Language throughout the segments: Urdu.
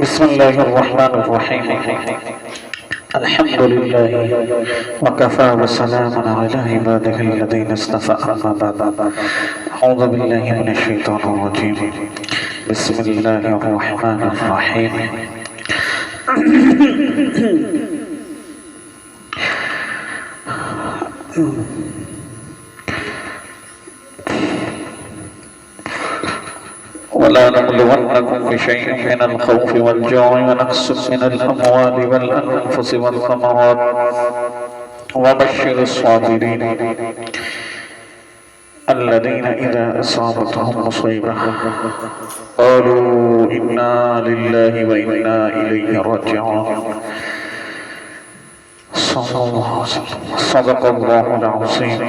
بسم الله الرحمن الرحيم. الحمد لله وكفى وسلام على عباده الذين اصطفى أما بعد. أعوذ بالله من الشيطان الرجيم. بسم الله الرحمن الرحيم. ولا نبلونكم بشيء من الخوف والجوع ونقص من الأموال والأنفس والثمرات وبشر الصابرين الذين إذا أصابتهم مصيبة قالوا إنا لله وإنا إليه راجعون. صدق الله العظيم.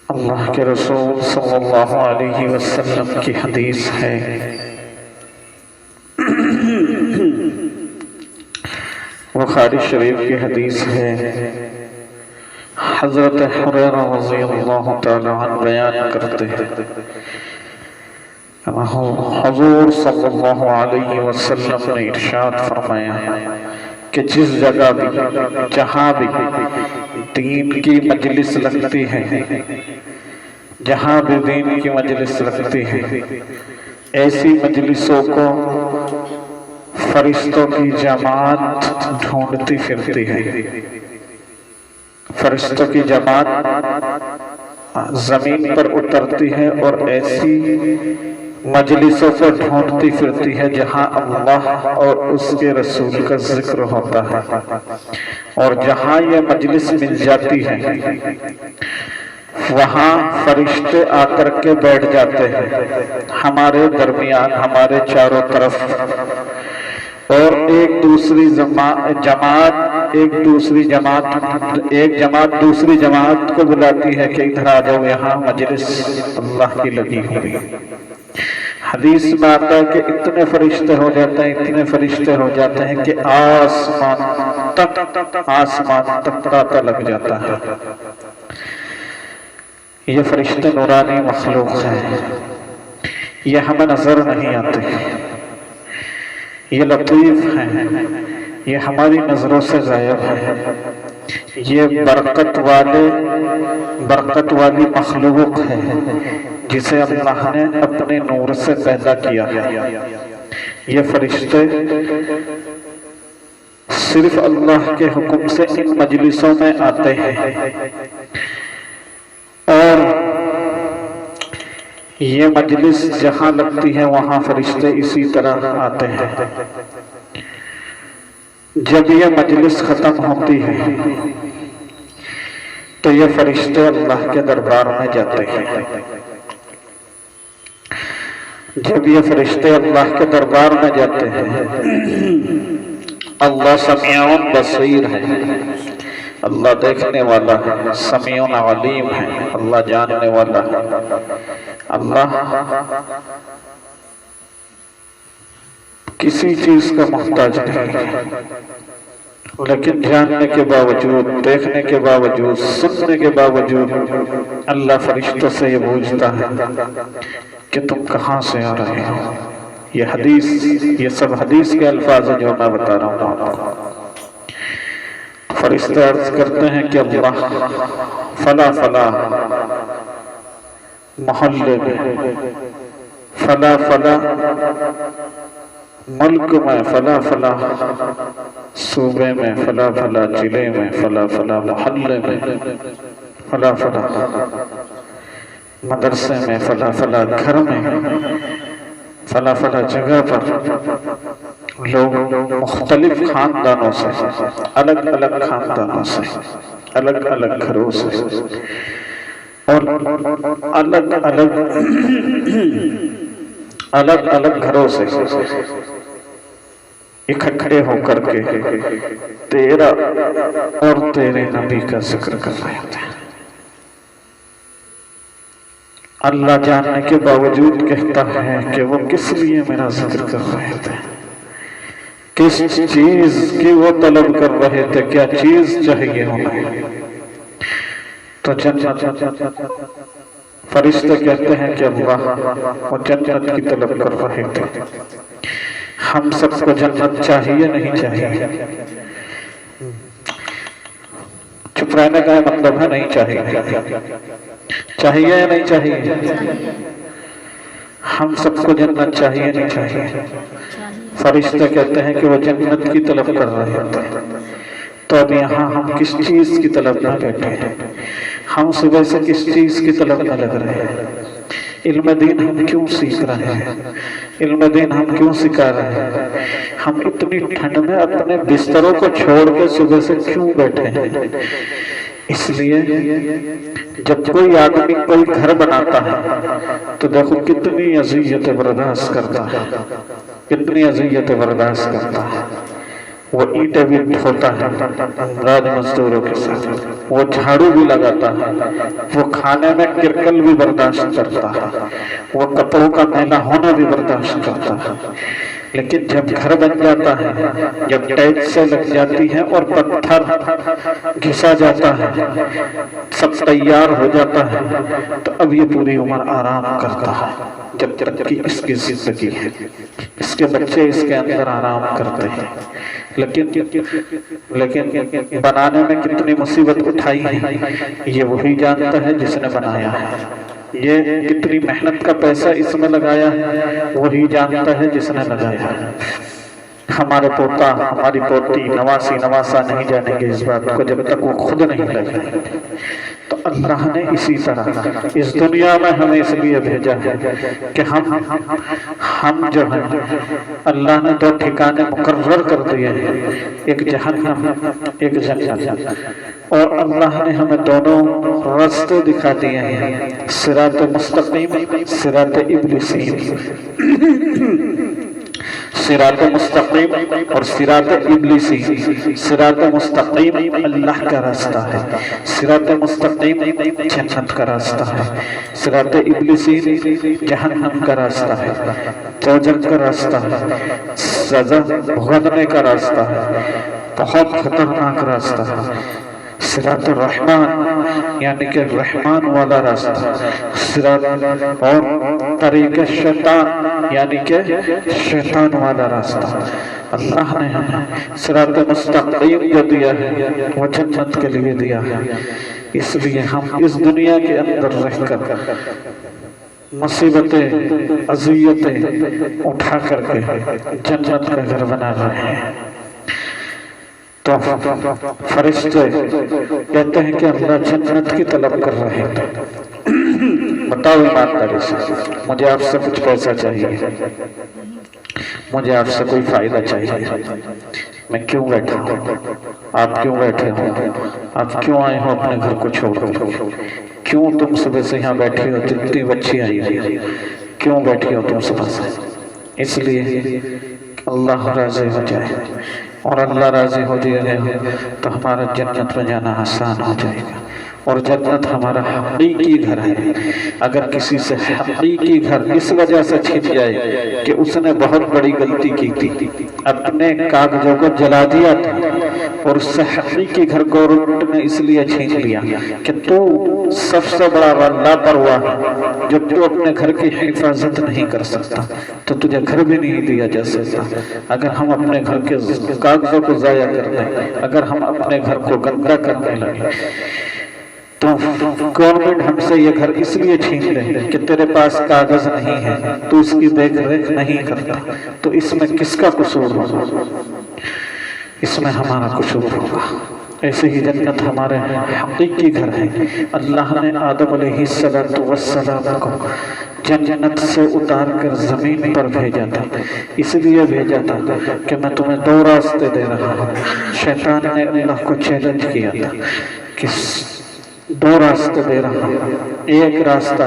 اللہ کے رسول صلی اللہ علیہ وسلم کی حدیث ہے، بخاری شریف کی حدیث ہے، حضرت حریرہ رضی اللہ تعالی عنہ بیان کرتے ہیں، حضور صلی اللہ علیہ وسلم نے ارشاد فرمایا کہ جس جگہ بھی جہاں بھی دین کی مجلس لگتی ہے، جہاں بھی دین کی مجلس لگتی ہے، ایسی مجلسوں کو فرشتوں کی جماعت ڈھونڈتی پھرتی ہے. فرشتوں کی جماعت زمین پر اترتی ہے اور ایسی مجلسوں کو ڈھونڈتی پھرتی ہے جہاں اللہ اور اس کے رسول کا ذکر ہوتا ہے، اور جہاں یہ مجلس مل جاتی ہے وہاں فرشتے آ کر کے بیٹھ جاتے ہیں ہمارے درمیان، ہمارے چاروں طرف، اور ایک جماعت دوسری جماعت کو بلاتی ہے کہ ادھر آ جاؤ، یہاں مجلس اللہ کی لگی ہوئی. حدیث میں آتا ہے کہ اتنے فرشتے ہو جاتے ہیں کہ آسمان تک پتہ لگ جاتا ہے. یہ فرشتے نورانی مخلوق ہیں، یہ ہمیں نظر نہیں آتے، یہ لطیف ہیں، یہ ہماری نظروں سے غائب ہیں. یہ برکت والی مخلوق ہے جسے اللہ نے اپنے نور سے پیدا کیا ہے. یہ فرشتے صرف اللہ کے حکم سے ان مجلسوں میں آتے ہیں، اور یہ مجلس جہاں لگتی ہے وہاں فرشتے اسی طرح آتے ہیں. جب یہ مجلس ختم ہوتی ہے تو یہ فرشتے اللہ کے دربار میں جاتے ہیں. جب یہ فرشتے اللہ کے دربار میں جاتے ہیں، اللہ سمیع بصیر ہے، اللہ دیکھنے والا ہے، سمیع علیم ہے، اللہ جاننے والا ہے. اللہ کسی چیز کا محتاج نہیں، لیکن جاننے کے باوجود، دیکھنے کے باوجود، سننے کے باوجود اللہ فرشتوں سے یہ پوچھتا ہے کہ تم کہاں سے آ رہے ہو. یہ سب حدیث کے الفاظ ہیں جو میں بتا رہا ہوں آپ کو. فرشتے عرض کرتے ہیں کہ اللہ فلا فلا محلے میں، فلا فلا ملک میں، فلا فلا صوبے میں، فلا فلا ضلع میں، فلا فلا محلے میں، فلا فلا مدرسے میں، فلا فلا گھر میں، فلا فلا جگہ پر لوگ مختلف خاندانوں سے، الگ الگ خاندانوں سے، الگ الگ گھروں سے، اور الگ الگ گھروں سے اکٹھے ہو کر کے تیرا اور تیرے نبی کا ذکر کر رہے تھے۔ اللہ جاننے کے باوجود کہتا ہے کہ وہ کس لیے میرا ذکر کر رہے تھے، کس چیز کی وہ طلب کر رہے تھے، کیا چیز چاہیے انہیں۔ تو جنت، فرشتے کہتے ہیں کہ اللہ وہ جنت کی طلب کر رہے تھے۔ ہم سب کو جنت چاہیے نہیں چاہیے؟ چپ رہنے کا مطلب ہے نہیں چاہیے، چاہیے یا نہیں چاہیے؟ ہم سب کو جنت چاہیے نہیں چاہیے؟ فرشتے کہتے ہیں کہ وہ جنت کی طلب کر رہے تھے۔ تو اب یہاں ہم کس چیز کی طلب نہ بیٹھے ہیں، ہم صبح سے کس چیز کی طلب نہ لگ رہے ہیں؟ علم دین ہم کیوں سیکھ رہے ہیں، علم دین ہم کیوں سکھا رہے ہیں؟ ہم اتنی ٹھنڈ میں اپنے بستروں کو چھوڑ کے صبح سے کیوں بیٹھے ہیں؟ اس لیے جب کوئی آدمی کوئی گھر بناتا ہے تو دیکھو کتنی اذیتیں برداشت کرتا ہے، کتنی اذیتیں برداشت کرتا ہے۔ وہ اینٹیں بھی ڈھوتا ہے راج مزدوروں کے ساتھ، وہ جھاڑو بھی لگاتا ہے، وہ کھانے میں کرکل بھی برداشت کرتا ہے، وہ کپڑوں کا میلا ہونا بھی برداشت کرتا ہے۔ لیکن جب گھر بن جاتا ہے، جب ٹائل سے لگ جاتی ہے اور پتھر گھسا جاتا ہے، سب تیار ہو جاتا ہے، تو اب یہ پوری عمر آرام کرتا ہے جب تک کہ اس کی زندگی ہے، اس کے بچے اس کے اندر آرام کرتے ہیں۔ لیکن بنانے میں کتنی مصیبت اٹھائی ہے یہ وہی جانتا ہے جس نے بنایا ہے، یہ کتنی محنت کا پیسہ اس میں لگایا ہے وہی جانتا ہے جس نے لگایا ہے۔ ہمارے پوتا، ہماری پوتی، نواسی نواسا نہیں جانیں گے اس بات کو جب تک وہ خود نہیں لگائیں۔ تو اللہ نے اسی طرح اس دنیا میں ہمیں اس لیے بھیجا ہے کہ ہم جو ہیں، اللہ نے دو ٹھکانے مقرر کر دیے ہیں، ایک جہنم ایک جنت، اور اللہ نے ہمیں دونوں راستے دکھا دیے ہیں، صراط مستقیم، صراط ابلیسی، صراط مستقیم اور صراط ابلیسی۔ صراط مستقیم اللہ کا راستہ ہے، صراط مستقیم جنت کا راستہ ہے، صراط ابلیسی جہنم کا راستہ ہے، دوزخ کا راستہ ہے، سزا بھگتنے کا راستہ ہے، بہت خطرناک راستہ ہے۔ صراط الرحمن یعنی کہ رحمان والا راستہ، صراط اور طریق شیطان یعنی کہ شیطان والا راستہ۔ اللہ نے ہمیں صراط مستقیم جو دیا ہے وہ جنت کے لیے دیا ہے، اس لیے ہم اس دنیا کے اندر رہ کر مصیبتیں اذیتیں اٹھا کر کے جنت کا گھر بنا رہے ہیں۔ تو فرشتے کہتے ہیں کہ اللہ جنت کی طلب کر رہے ہیں۔ بتاؤ ایمانداری سے، مجھے آپ سے کچھ پیسہ چاہیے، مجھے آپ سے کوئی فائدہ چاہیے، میں کیوں بیٹھا ہوں، آپ کیوں بیٹھے ہو، آپ کیوں آئے ہو اپنے گھر کو چھوڑ کر، کیوں تم صبح سے یہاں بیٹھی ہو، جتنی بچی آئی ہوئی، کیوں بیٹھی ہو تم صبح سے؟ اس لیے اللہ راضی ہو جائے، اور اللہ راضی ہو جائے تو ہمارا جنت میں جانا آسان ہو جائے گا، اور جنت ہمارا حقیقی گھر ہے۔ اگر کسی سے حقیقی گھر اس وجہ سے چھن جائے کہ اس نے بہت بڑی غلطی کی تھی، اپنے کاغذوں کو جلا دیا تھا، اور اس سے حقیقی گھر گورنمنٹ نے اس لیے چھین لیا کہ تو سب سے بڑا لاپرواہ ہے، جب تو اپنے گھر کی حفاظت نہیں کر سکتا تو تجھے گھر بھی نہیں دیا جا سکتا۔ اگر ہم اپنے گھر کے کاغذوں کو ضائع کر دیں، اگر ہم اپنے گھر کو گندا کرنے لگیں، تو گورنمنٹ ہم سے یہ گھر اس لیے چھین لے کہ تیرے پاس کاغذ نہیں ہے، تو اس کی دیکھ ریکھ نہیں کرتا، تو اس میں کس کا قصور ہوگا؟ اس میں ہمارا قصور ہوگا۔ ایسے ہی جنت ہمارے حقیقی گھر ہے۔ اللہ نے آدم علیہ السلام کو جنت سے اتار کر زمین پر بھیجا تھا، اس لیے بھیجا تھا کہ میں تمہیں دو راستے دے رہا ہوں۔ شیطان نے اللہ کو چیلنج کیا تھا کہ دو راستے دے رہا ہوں، ایک راستہ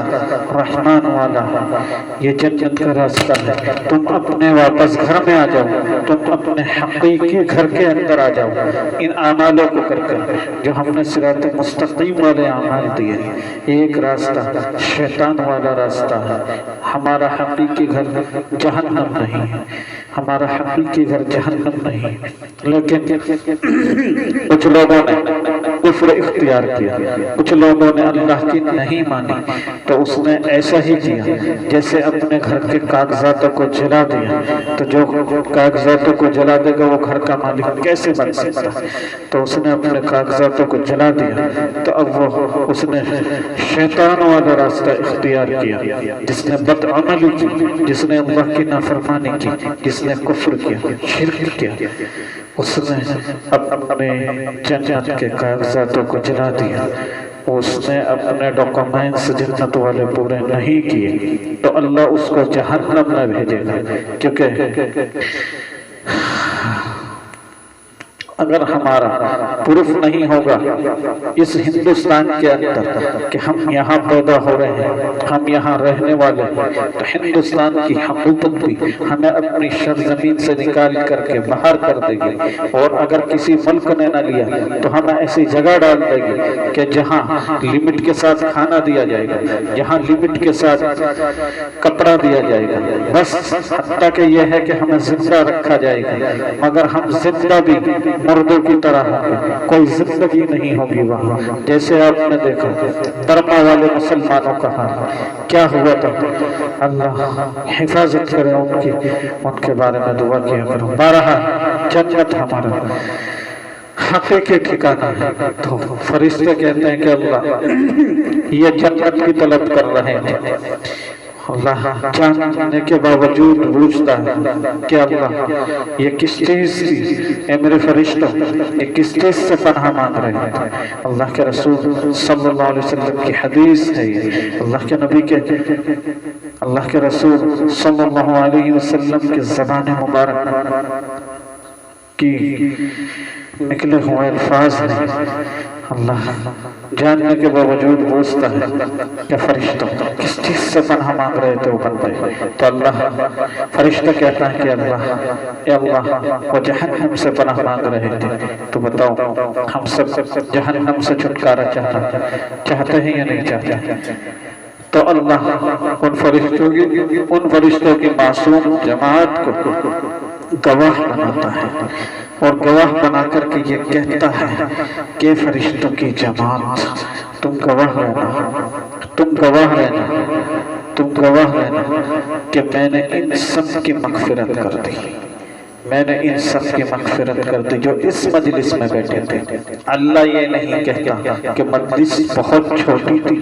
رحمان والا ہے، یہ جنت کا راستہ ہے، تم اپنے واپس گھر میں آ جاؤ، تم اپنے حقیقی گھر کے اندر آ جاؤ ان اعمالوں کو کر کر جو ہم نے صراط مستقیم والے اعمال دیے۔ ایک راستہ شیطان والا راستہ ہے، ہمارا حقیقی گھر جہنم نہیں ہے، ہمارا حقیقی گھر جہنم نہیں، لیکن کچھ لوگوں نے کفر اختیار کیا، کچھ لوگوں نے اللہ کی نہیں مانی، تو اس نے ایسا ہی کیا جیسے اپنے گھر کے کاغذاتوں کو جلا دیا، تو جو کاغذاتوں کو جلا دے گا وہ گھر کا مالک کیسے بن سکتا؟ تو اس نے اپنے کاغذاتوں کو جلا دیا، تو اب وہ اس نے شیطان والا راستہ اختیار کیا، جس نے بدعملی کی، جس نے اللہ کی نافرمانی کی، جس نے کفر کیا، شرک کیا، اس نے اپنے جنت کے کاغذاتوں کو جلا دیا، اس نے اپنے ڈاکومنٹس جنت والے پورے نہیں کیے، تو اللہ اس کو جہنم نہ بھیجے گا، کیونکہ اگر ہمارا پروف نہیں ہوگا اس ہندوستان کے اندر کہ ہم یہاں پیدا ہو رہے ہیں، ہم یہاں رہنے والے ہیں، تو ہندوستان کی حکومت بھی ہمیں اپنی سرزمین سے نکال کر کے باہر کر دے گی، اور اگر کسی ملک نے نہ لیا تو ہمیں ایسی جگہ ڈال دے گی کہ جہاں لمٹ کے ساتھ کھانا دیا جائے گا، جہاں لمٹ کے ساتھ کپڑا دیا جائے گا، بس حتیٰ کہ یہ ہے کہ ہمیں زندہ رکھا جائے گا، مگر ہم زندہ بھی مردوں کی طرح ہوگی، کوئی زندگی نہیں ہوگی وہاں۔ جیسے آپ نے دیکھا برما والے مسلمانوں کا حال کیا ہوا تھا، اللہ حفاظت کرے ان کی، ان کے بارے میں دعا کیا کرو۔ بارہا جنت ہمارا حقیقی ٹھکانہ ہے، تو فرشتے کہتے ہیں کہ اللہ یہ جنت کی طلب کر رہے ہیں، اللہ جاننے کے باوجود پوچھتا ہے کہ اللہ یہ کس چیز کی، اے میرے فرشتوں یہ کس چیز سے پناہ مانگ رہے ہیں؟ اللہ کے رسول صلی اللہ علیہ وسلم کی حدیث ہے، اللہ کے نبی کے، اللہ کے رسول صلی اللہ علیہ وسلم کی زبان مبارک کی نکلے ہوئے الفاظ ہیں۔ اللہ جاننے کے باوجود پوچھتا ہے کہ فرشتوں کس چیز سے پناہ مانگ رہے تھے وہ بندے، تو اللہ فرشتہ کہتا ہے کہ اللہ اے اللہ وہ جہنم سے پناہ مانگ رہے تھے، تو بتاؤ ہم سب جہنم سے چھٹکارا چاہتے ہیں یا نہیں چاہتے؟ تو اللہ ان فرشتوں کی معصوم جماعت کو گواہ بناتا ہے، اور گواہ بنا کر کے یہ کہتا ہے کہ فرشتوں کی جماعت تم گواہ رہنا، تم گواہ رہنا، تم گواہ رہنا کہ میں نے ان سب کی مغفرت کر دی، میں نے ان سب کی مغفرت کر دی جو اس مجلس میں بیٹھے تھے۔ اللہ یہ نہیں کہتا کہ مجلس بہت چھوٹی تھی،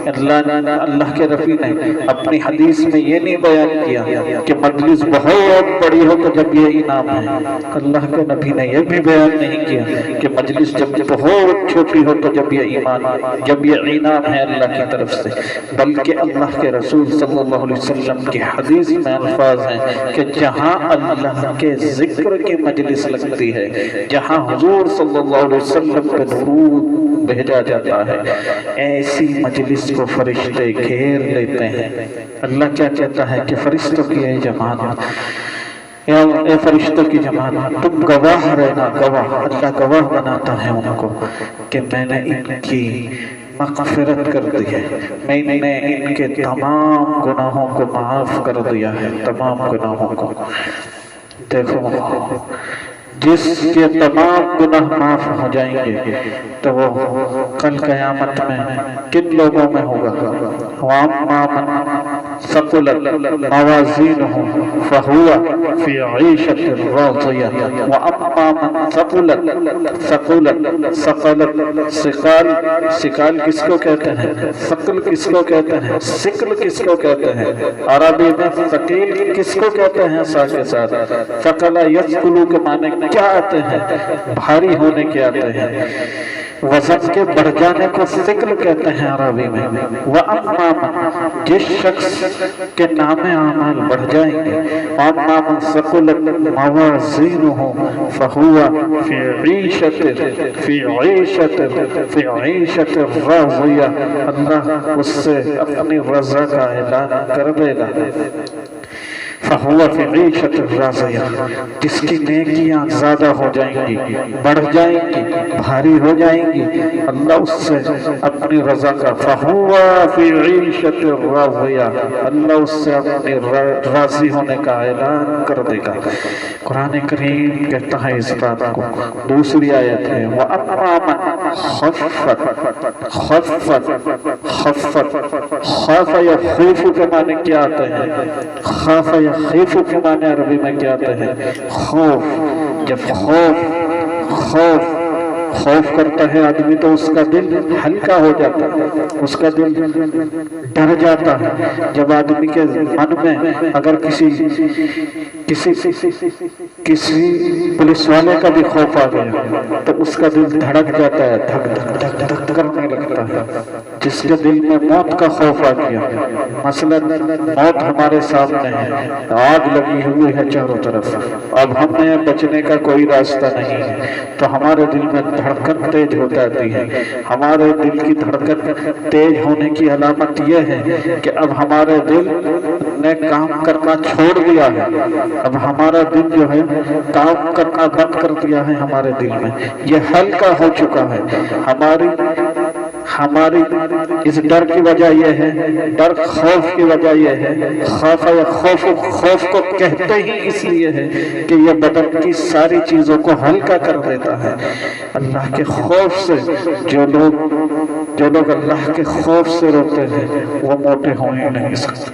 اللہ کے رفیع نے اپنی حدیث میں یہ نہیں بیان کیا کہ مجلس بہت بڑی ہو تو جب یہ انعام ہے، اللہ کے نبی نے یہ بھی بیان نہیں کیا کہ مجلس جب بہت چھوٹی ہو تو جب یہ ایمان، جب یہ انعام ہے اللہ کی طرف سے، بلکہ اللہ کے رسول صلی اللہ علیہ وسلم کی حدیث میں الفاظ ہیں کہ جہاں اللہ کے ذکر کی مجلس لگتی ہے، جہاں حضور صلی اللہ علیہ وسلم پہ درود بھیجا جاتا ہے، ایسی مجلس کو فرشتے گھیر لیتے ہیں۔ اللہ کیا کہتا ہے کہ فرشتوں کی اے جماعت، اے فرشتوں کی جماعت تم گواہ رہنا، گواہ، اللہ گواہ بناتا ہے ان کو کہ میں نے ان کی مغفرت کر دی ہے، میں نے ان کے تمام گناہوں کو معاف کر دیا ہے، تمام گناہوں کو۔ دیکھو جس کے تمام گناہ معاف ہو جائیں گے تو وہ کل قیامت میں کن لوگوں میں ہوگا؟ وَأَمَّا مَنْ ثَقُلَتْ مَوَازِينُهُ فَهُوَ فِي عِيشَةٍ رَاضِيَةٍ وَأَمَّا مَنْ ثَقُلَتْ ثقال کس کو کہتے ہیں؟ ثقل کس کو کہتے ہیں؟ ثقل کس کو کہتے ہیں؟ عربی میں ثقیل کس کو کہتے ہیں؟ ساتھ کے ساتھ ثقل یثقل کے معنی کیا آتے ہیں؟ بھاری ہونے کے آتے ہیں۔ وزن کے بڑھ جانے کو ثقل کہتے ہیں عربی میں۔ وَأَمَّا مَن، جس شخص کے نام اعمال بڑھ جائیں گے، وَأَمَّا مَن ثَقُلَتْ مَوَازِينُهُ فَهُوَ فِي عِيشَةٍ رَاضِيَةٍ، اللہ اس سے اپنی رضا کا اعلان کر دے گا۔ فَهُوَ فِي عِيشَةٍ رَاضِيَةٍ، جس کی نیکیاں زیادہ ہو جائیں گی، بڑھ جائیں گی، بھاری ہو جائیں گی، اللہ اس سے اپنی رضا کا فَهُوَ فِي عِيشَةٍ رَاضِيَةٍ، اللہ اس سے اپنی راضی ہونے کا اعلان کر دے گا۔ قرآن کریم کہتا ہے اس بات کو۔ دوسری آیت ہے وَأَمَّا مَن خَفَّتْ خاف یخوف کے معنی کیا آتے ہیں؟ خاف یخوف کے معنی عربی میں کیا آتے ہیں؟ خوف۔ جب خوف کرتا ہے آدمی تو اس کا دل ہلکا ہو جاتا ہے، اس کا دل ڈر جاتا ہے۔ جب آدمی کے من میں اگر کسی پولیس والے کا بھی خوف آ گیا تو اس کا دل دھڑک جاتا ہے، دھک دھک دھک دھک کرنے لگتا ہے۔ جس کے دل میں موت کا خوف آ گیا، مثلا موت ہمارے سامنے ہے، آگ لگی ہوئی ہے چاروں طرف، اب ہمیں بچنے کا کوئی راستہ نہیں ہے، تو ہمارے دل میں دھڑکن تیز ہو جاتی ہے۔ ہمارے دل کی دھڑکن تیز ہونے کی علامت یہ ہے کہ اب ہمارے دل نے کام کرنا چھوڑ دیا ہے، اب ہمارا دل جو ہے کام کرنا بند کر دیا ہے ہمارے دل میں، یہ ہلکا ہو چکا ہے۔ ہماری اس ڈر کی وجہ یہ ہے، ڈر خوف کی وجہ یہ ہے، خوف کو کہتے ہی اس لیے ہے کہ یہ بدن کی ساری چیزوں کو ہلکا کر دیتا ہے۔ اللہ کے خوف سے جو لوگ اللہ کے خوف سے روتے ہیں وہ موٹے ہو ہی نہیں سکتے۔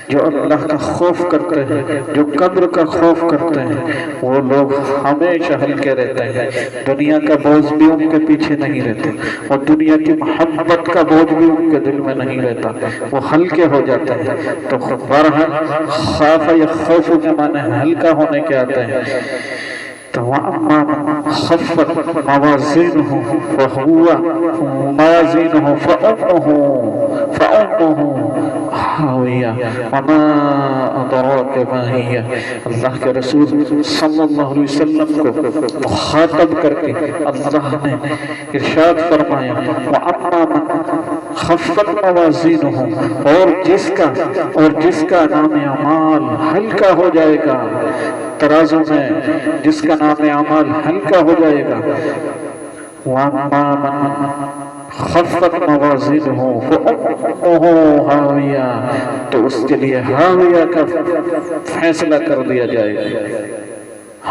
جو اللہ کا خوف کرتے ہیں، جو قبر کا خوف کرتے ہیں، وہ لوگ ہمیشہ ہلکے رہتے ہیں، دنیا کا بوجھ بھی ان کے پیچھے نہیں رہتے، اور دنیا کی محبت کا بوجھ بھی ان کے دل میں نہیں رہتا، وہ ہلکے ہو جاتے ہیں۔ تو بہرحال خاف یا خوف کے معنی ہلکا ہونے کے آتے ہیں۔ تو وَأَمَّا مَن خَفَّتْ مَوَازِينُهُ فَأُمُّهُ حَاوِيَةٌ وَمَا أَدْرَاكَ مَا هِيَ، اللہ کے رسول صلی اللہ علیہ وسلم کو مخاطب کر کے اللہ نے ارشاد فرمایا وَأَمَّا مَن خَفَّتْ مَوَازِينُهُ، اور جس کا نام اعمال ہلکا ہو جائے گا، ترازو میں جس کا نام اعمال ہلکا ہو جائے گا، وَأَمَّا مَن خَفَّتْ مَوَازِينُهُ فَأُمُّهُ حَاوِيَةٌ، تو اس کے لیے حاویہ کا فیصلہ کر دیا جائے گا،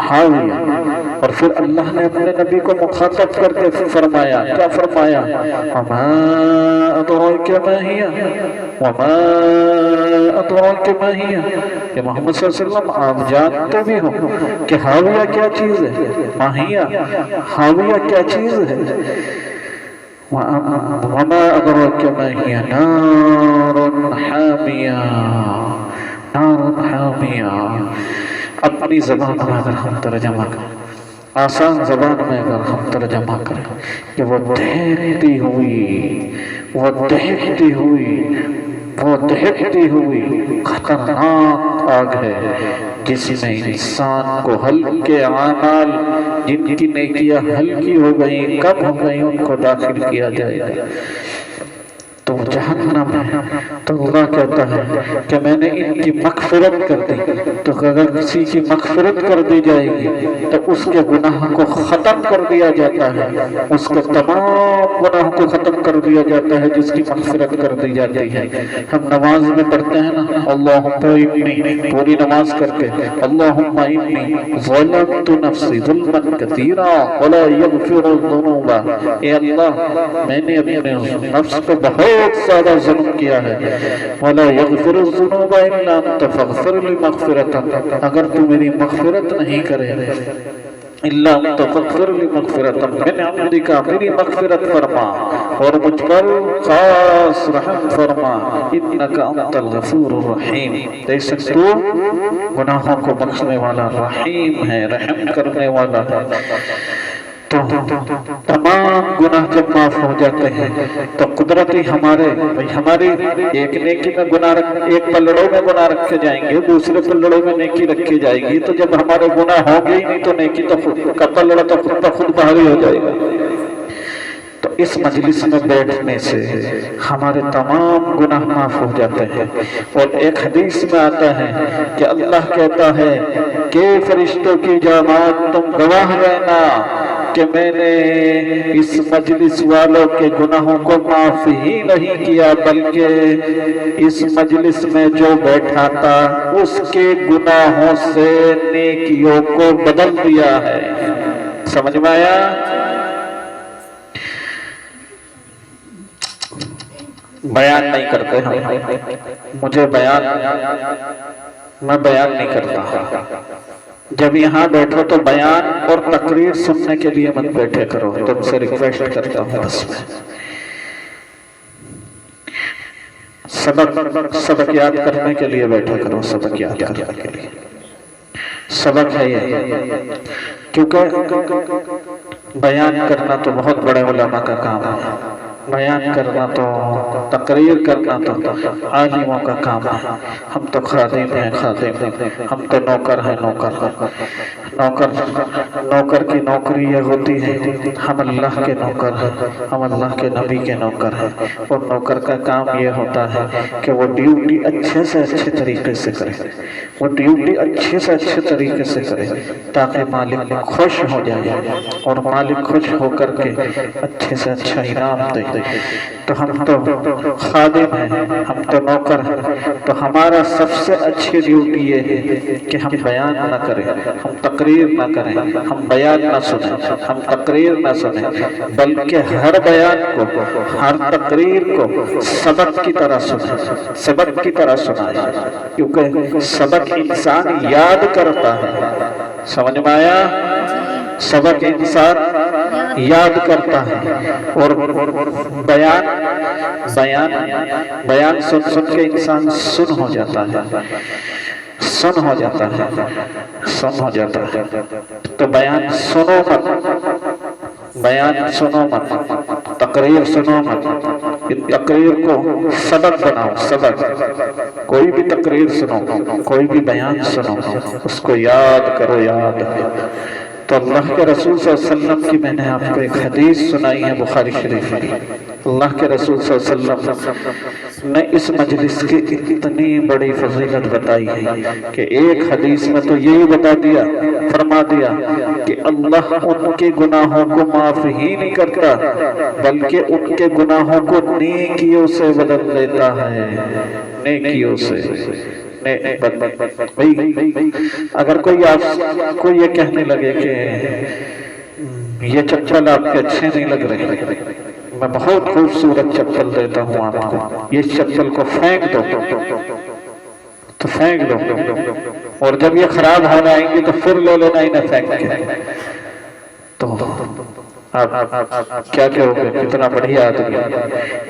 حاویہ۔ اور پھر اللہ نے اپنے نبی کو مخاطب کر کے فرمایا، کیا فرمایا؟ وَمَا أَدْرَاكَ مَا هِيَ وَمَا أَدْرَاكَ مَا هِيَ، کہ محمد صلی اللہ علیہ وسلم آپ جانتے بھی ہو کہ حاویہ کیا چیز ہے، ماہیہ حاویہ کیا چیز ہے۔ وَمَا أَدْرَاكَ مَا هِيَ نَارٌ حَامِيَةٌ، نَارٌ حَامِيَةٌ۔ اپنی زبان میں اگر ہم ترجمہ کریں، آسان زبان میں اگر ہم ترجمہ کریں کہ وہ دہکتی ہوئی خطرناک آگ ہے، جس میں انسان کو ہلکے اعمال، جن کی نیکیاں ہلکی ہو گئیں، کم ہو گئیں، ان کو داخل کیا جائے گا۔ تو جہنم ہے، تو اللہ کہتا ہے کہ میں نے ان کی مغفرت کر دی۔ تو اگر کسی کی مغفرت کر دی جائے گی تو اس کے گناہ کو ختم کر دیا جاتا ہے، اس کے تمام گناہ کو ختم کر دیا جاتا ہے جس کی مغفرت کر دی جاتی ہے۔ ہم نماز میں پڑھتے ہیں نا، اللہم انی، پوری نماز کر کے اللہم انی ظلمت نفسی ظلما کثیرا ولا یغفر الذنوب، اے اللہ میں نے اپنے نفس کو بہت زیادہ ظلم کیا ہے، وَلَا يَغْفِرُ الذُّنُوبَ إِلَّا أَنْتَ فَاغْفِرْ لِي مَغْفِرَةً، اگر تو میری مغفرت نہیں کرے إِلَّا أَنْتَ فَاغْفِرْ لِي مَغْفِرَةً مِنْ عِنْدِكَ، میری مغفرت فرما اور مجھ پر خاص رحم فرما، إِنَّكَ أَنْتَ الْغَفُورُ الرَّحِيمُ، بے شک تو گناہوں کو بخشنے والا رحیم ہے، رحم کرنے والا ہے۔ تو تمام تمام گناہ جب معاف ہو جاتے ہیں تو قدرتی ہماری ایک نیکی میں گناہ ایک پلڑوں میں گناہ رکھے جائیں گے، دوسرے پلڑوں میں نیکی رکھی جائے گی، تو جب ہمارے گناہ ہوں گے ہی نہیں تو نیکی تو کا پلڑا تو خود بخود بھاری ہو جائے گا۔ تو اس مجلس میں بیٹھنے سے ہمارے تمام گناہ معاف ہو جاتے ہیں۔ اور ایک حدیث میں آتا ہے کہ اللہ کہتا ہے کہ فرشتوں کی جماعت تم گواہ رہنا کہ میں نے اس مجلس والوں کے گناہوں کو معاف ہی نہیں کیا، بلکہ اس مجلس میں جو بیٹھا تھا اس کے گناہوں سے نیکیوں کو بدل دیا ہے۔ سمجھ میں آیا؟ بیان نہیں کرتے ہم، مجھے میں بیان نہیں کرتا۔ جب یہاں بیٹھو تو بیان اور تقریر سننے کے لیے مت بیٹھے کرو، تم سے ریکویسٹ کرتا ہوں بس میں۔ سبق یاد کرنے کے لیے بیٹھے کرو، سبق یاد کرنے کے لیے سبق ہے یہ، کیونکہ بیان کرنا تو بہت بڑے علماء کا کام ہے، بیان کرنا تو تقریر کرنا تو عالموں کا کام ہے۔ ہم تو خادم ہیں، ہم تو نوکر ہیں، نوکر کی نوکری یہ ہوتی ہے، ہم اللہ کے نوکر ہیں، ہم اللہ کے نبی کے نوکر ہیں، اور نوکر کا کام یہ ہوتا ہے کہ وہ ڈیوٹی اچھے سے اچھے طریقے سے کرے، وہ ڈیوٹی اچھے سے اچھے طریقے سے کرے تاکہ مالک خوش ہو جائے، اور مالک خوش ہو کر کے اچھے سے اچھا انعام دے۔ تو ہم تو خادم ہیں، ہم تو نوکر ہیں، تو ہمارا سب سے اچھی ڈیوٹی یہ ہے کہ ہم بیان نہ کریں، ہم تقریر نہ کریں، ہم بیان نہ سنیں، ہم تقریر نہ سنیں، بلکہ ہر بیان کو، ہر تقریر کو سبق کی طرح سنیں، سبق کی طرح سنائیں، کیونکہ سبق انسان یاد کرتا ہے۔ سمجھ میں آیا؟ سبق انسان یاد کرتا ہے، اور بیان سن کے انسان سن ہو جاتا ہے۔ تو بیان سنو مت، تقریر سنو مت، تقریر کو سبق بناؤ، سبق۔ کوئی بھی تقریر سنو، کوئی بھی بیان سنو، اس کو یاد کرو، یاد۔ تو اللہ کے رسول صلی اللہ علیہ وسلم کی میں نے آپ کو ایک حدیث سنائی ہے بخاری شریف کی۔ اللہ کے رسول صلی اللہ علیہ وسلم نے اس مجلس کی اتنی بڑی فضیلت بتائی ہے کہ ایک حدیث میں تو یہی فرما دیا کہ اللہ ان کے گناہوں کو معاف ہی نہیں کرتا بلکہ ان کے گناہوں کو نیکیوں سے بدل دیتا ہے، نیکیوں سے۔ اگر کوئی یہ کہنے لگے کہ یہ چپل آپ کے اچھے نہیں لگ رہے، میں بہت خوبصورت چپل دیتا ہوں آپ کو، یہ چپل کو پھینک دو، تو پھینک دو، اور جب یہ خراب ہونے آئیں گے تو پھر لے لینا انہیں پھینک کے۔ تو آپ کیا کہو گے؟ کتنا بڑھیا آدمی۔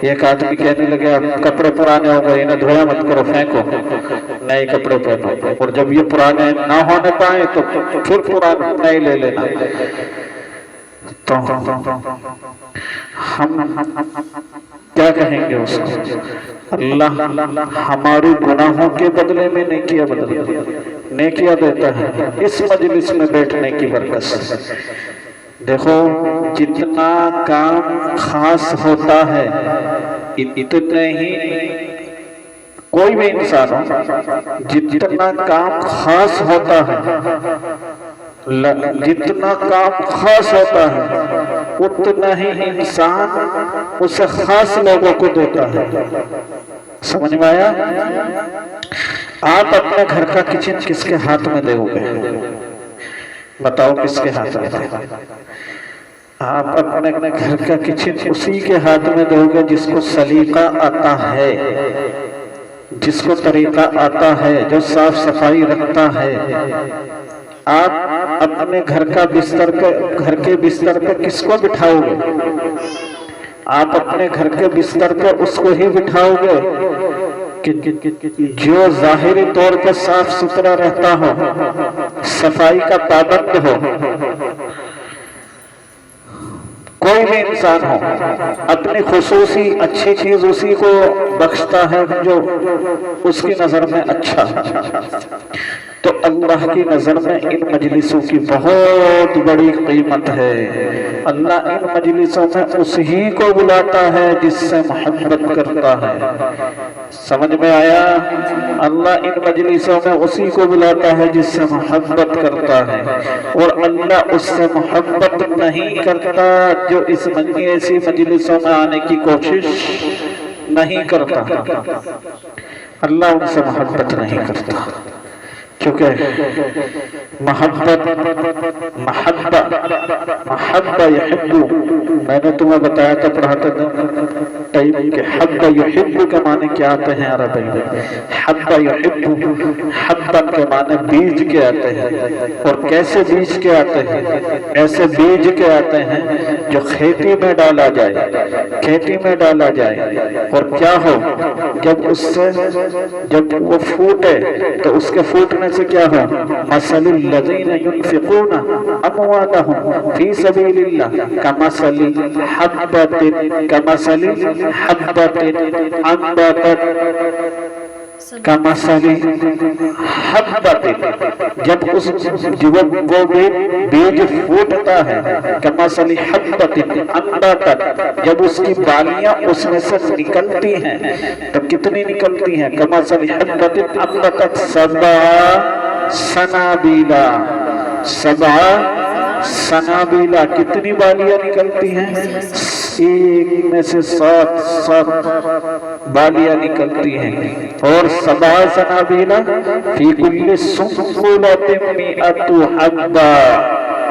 ایک آدمی کہنے لگے آپ کپڑے پرانے ہو گئے، انہیں دھویا مت کرو، پھینکو، نئے کپڑے پہنو، اور جب یہ پرانے نہ ہونے پائے تو پھر پرانے نئے لے لینا۔ تو ہم کیا کہیں گے اس کو؟ اللہ ہمارے گناہوں کے بدلے میں نیکیاں دیتا ہے اس مجلس میں بیٹھنے کی برکت سے۔ دیکھو جتنا کام خاص ہوتا ہے اتنے ہی کوئی بھی انسان ہو، جتنا کام خاص ہوتا ہے، جتنا کام خاص ہوتا ہے اتنا ہی انسان اسے خاص لوگوں کو دیتا ہے۔ سمجھ میں آیا؟ آپ اپنے گھر کا کچن کس کے ہاتھ میں دو گے؟ بتاؤ کس کے ہاتھ میں؟ آپ اپنے گھر کا کچن اسی کے ہاتھ میں دو گے جس کو سلیقہ آتا ہے، جس کو طریقہ آتا ہے، جو صاف صفائی رکھتا ہے۔ آپ اپنے گھر کے بستر پہ کس کو بٹھاؤ گے؟ آپ اپنے گھر کے بستر پہ اس کو ہی بٹھاؤ گے جو ظاہری طور پر صاف ستھرا رہتا ہو، صفائی کا پابند ہو۔ کوئی بھی انسان ہو اپنی خصوصی اچھی چیز اسی کو بخشتا ہے جو اس کی نظر میں اچھا ہے۔ تو اللہ کی نظر میں ان مجلسوں کی بہت بڑی قیمت ہے۔ اللہ ان مجلسوں میں اسی کو بلاتا ہے جس سے محبت کرتا ہے۔ سمجھ میں آیا؟ اللہ ان مجلسوں میں اسی کو بلاتا ہے جس سے محبت کرتا ہے، اور اللہ اس سے محبت نہیں کرتا جو اس ایسی مجلسوں میں آنے کی کوشش نہیں کرتا۔ اللہ ان سے محبت نہیں کرتا، کیونکہ محبت یحب، میں نے تمہیں بتایا تھا پڑھاتے ٹائم کہ حب یحب کے معنی کیا آتے ہیں عربی میں؟ حب یحب، حبن کے معنی بیج کے آتے ہیں، اور کیسے بیج کے آتے ہیں؟ ایسے بیج کے آتے ہیں جو کھیتی میں ڈالا جائے، کھیتی میں ڈالا جائے، اور کیا ہو جب اس سے جب وہ پھوٹے تو اس کے پھوٹنے سے کیا ہو؟ مثل الذین ينفقون اموالهم فی سبیل اللہ کمثل حبۃ انبتت کمثل حبۃ، جب اس وہ بیج پھوٹتا ہے، کمثل حبۃ انبتت، جب اس کی بالیاں اس میں سے نکلتی ہیں تو کتنی نکلتی ہیں؟ کمثل حبۃ انبتت سبع سنابیلا، سبع سنابیلا، کتنی بالیاں نکلتی ہیں؟ ایک میں سے 7 بالیاں نکلتی ہیں، اور سبع سنابیلا فی کل سنبلۃ مئۃ حبہ،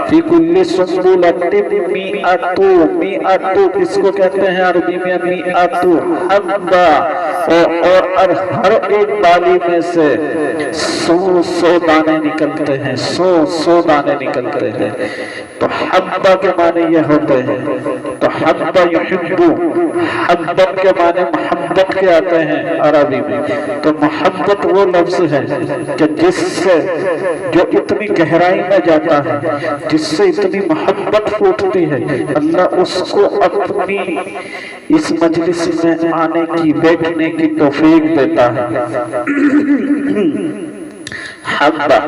فی کل سنبلۃ مئۃ، اس کو کہتے ہیں عربی میں مئۃ حبہ، اور ہر ایک بالی میں سے 100 دانے نکلتے ہیں، 100 دانے نکلتے ہیں۔ تو حبہ کے معنی یہ ہوتے ہیں۔ تو حبہ یحب، حبت کے معنی محبت کے آتے ہیں عربی میں۔ تو محبت وہ لفظ ہے کہ جس سے جو اتنی گہرائی میں جاتا ہے، جس سے اتنی محبت پھوٹتی ہے، اللہ اس کو اپنی اس مجلس میں آنے کی، بیٹھنے کی توفیق دیتا ہے۔ حبہ،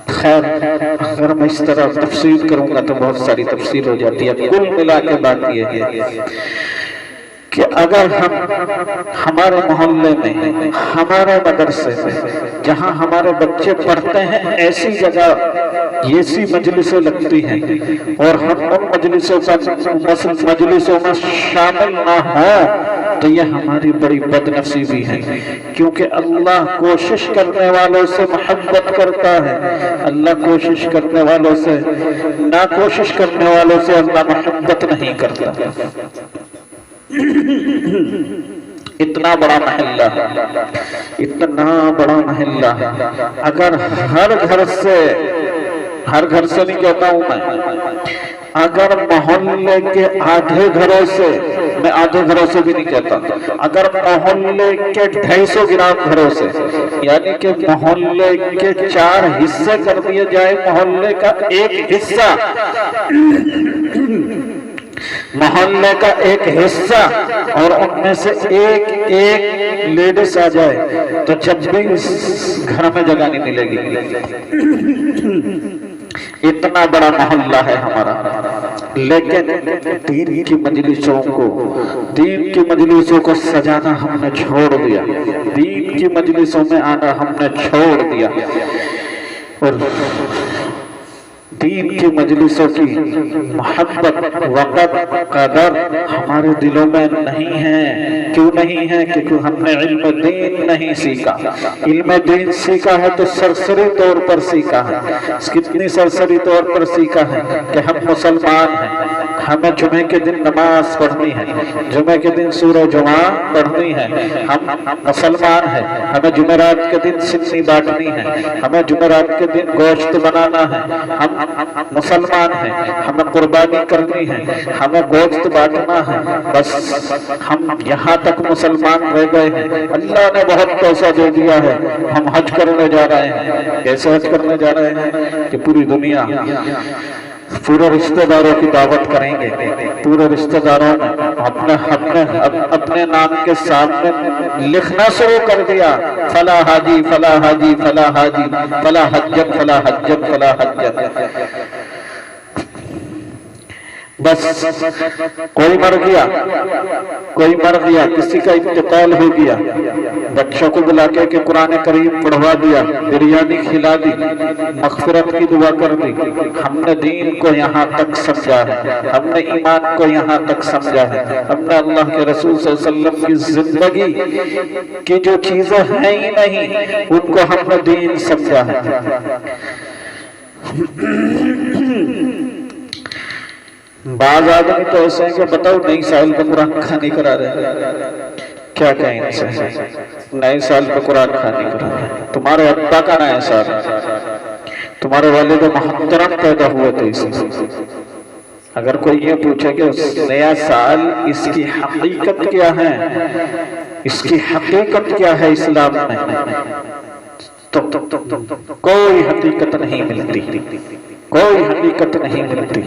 خیر اگر میں اس طرح تفسیر کروں گا تو بہت ساری تفسیر ہو جاتی ہے۔ کل ملا کے بات یہ ہے کہ اگر ہم ہمارے محلے میں، ہمارے مدرسے میں، جہاں ہمارے بچے پڑھتے ہیں، ایسی جگہ ایسی مجلسیں لگتی ہیں، اور ہم ان مجلسوں میں شامل نہ ہوں تو یہ ہماری بڑی بد نصیبی ہے، کیونکہ اللہ کوشش کرنے والوں سے محبت کرتا ہے۔ اللہ کوشش کرنے والوں سے، نہ کوشش کرنے والوں سے اللہ محبت نہیں کرتا۔ اتنا بڑا محلہ، اتنا بڑا محلہ، اگر ہر گھر سے نہیں کہتا ہوں میں، اگر محلے کے آدھے گھروں سے، میں آدھے گھروں سے بھی نہیں کہتا، اگر محلے کے 250 گرام گھروں سے، یعنی کہ محلے کے 4 حصے کر دیے جائے، محلے کا ایک حصہ، محلے کا ایک حصہ، اور ان میں سے ایک لیڈیز آ جائے تو جب بھی اس گھر میں جگہ نہیں ملے گی۔ اتنا بڑا محلہ ہے ہمارا، لیکن دین کی مجلسوں کو سجانا ہم نے چھوڑ دیا، دین کی مجلسوں میں آنا ہم نے چھوڑ دیا، اور دین کی مجلسوں کی محبت، وقت، قدر ہمارے دلوں میں نہیں ہے۔ کیوں نہیں ہے؟ کیونکہ ہم نے علم دین نہیں سیکھا۔ علم دین سیکھا ہے تو سرسری طور پر سیکھا ہے۔ کتنی سرسری طور پر سیکھا ہے کہ ہم مسلمان ہیں، ہمیں جمعے کے دن نماز پڑھنی ہے، جمعے کے دن سورہ جمعہ پڑھنی ہے، ہم مسلمان ہیں، ہمیں جمعرات کے دن سنی بانٹنی ہے، ہمیں جمعرات کے دن گوشت بنانا ہے، ہم مسلمان ہیں، ہمیں قربانی کرنی ہے، ہمیں گوشت بانٹنا ہے، بس ہم یہاں تک مسلمان رہ گئے ہیں۔ اللہ نے بہت پیسہ دے دیا ہے، ہم حج کرنے جا رہے ہیں۔ کیسے حج کرنے جا رہے ہیں کہ پوری دنیا پورے رشتہ داروں کی دعوت کریں گے، پورے رشتہ داروں نے اپنے نام کے سامنے لکھنا شروع کر دیا، فلاں حاجی فلاں حاجی فلاں حاجی فلاں حجت فلاں حجت فلاں حجت۔ بس کوئی مر گیا، کسی کا انتقال ہو گیا، بچوں کو بلا کے کہ قرآن کریم پڑھوا دیا، بریانی کھلا دی، مغفرت کی دعا کر دی۔ ہم نے دین کو یہاں تک سمجھا ہے، ہم نے ایمان کو یہاں تک سمجھا ہے، ہم نے اللہ کے رسول صلی اللہ علیہ وسلم کی زندگی کی جو چیزیں ہیں ہی نہیں ان کو ہم نے دین سمجھا ہے۔ بعض آدمی تو ایسے ہیں کہ بتاؤ نئی سال پہ قرآن خوانی کرا رہے ہیں، کیا کہیں ان سے؟ نئے سال پہ قرآن خوانی کرا رہے ہیں؟ تمہارے ابا کا نیا سال، تمہارے والد محترم پیدا ہوئے تھے اس میں۔ اگر کوئی یہ پوچھے کہ نیا سال اس کی حقیقت کیا ہے، اس کی حقیقت کیا ہے اسلام میں، تو کوئی حقیقت نہیں ملتی، کوئی حقیقت نہیں ملتی۔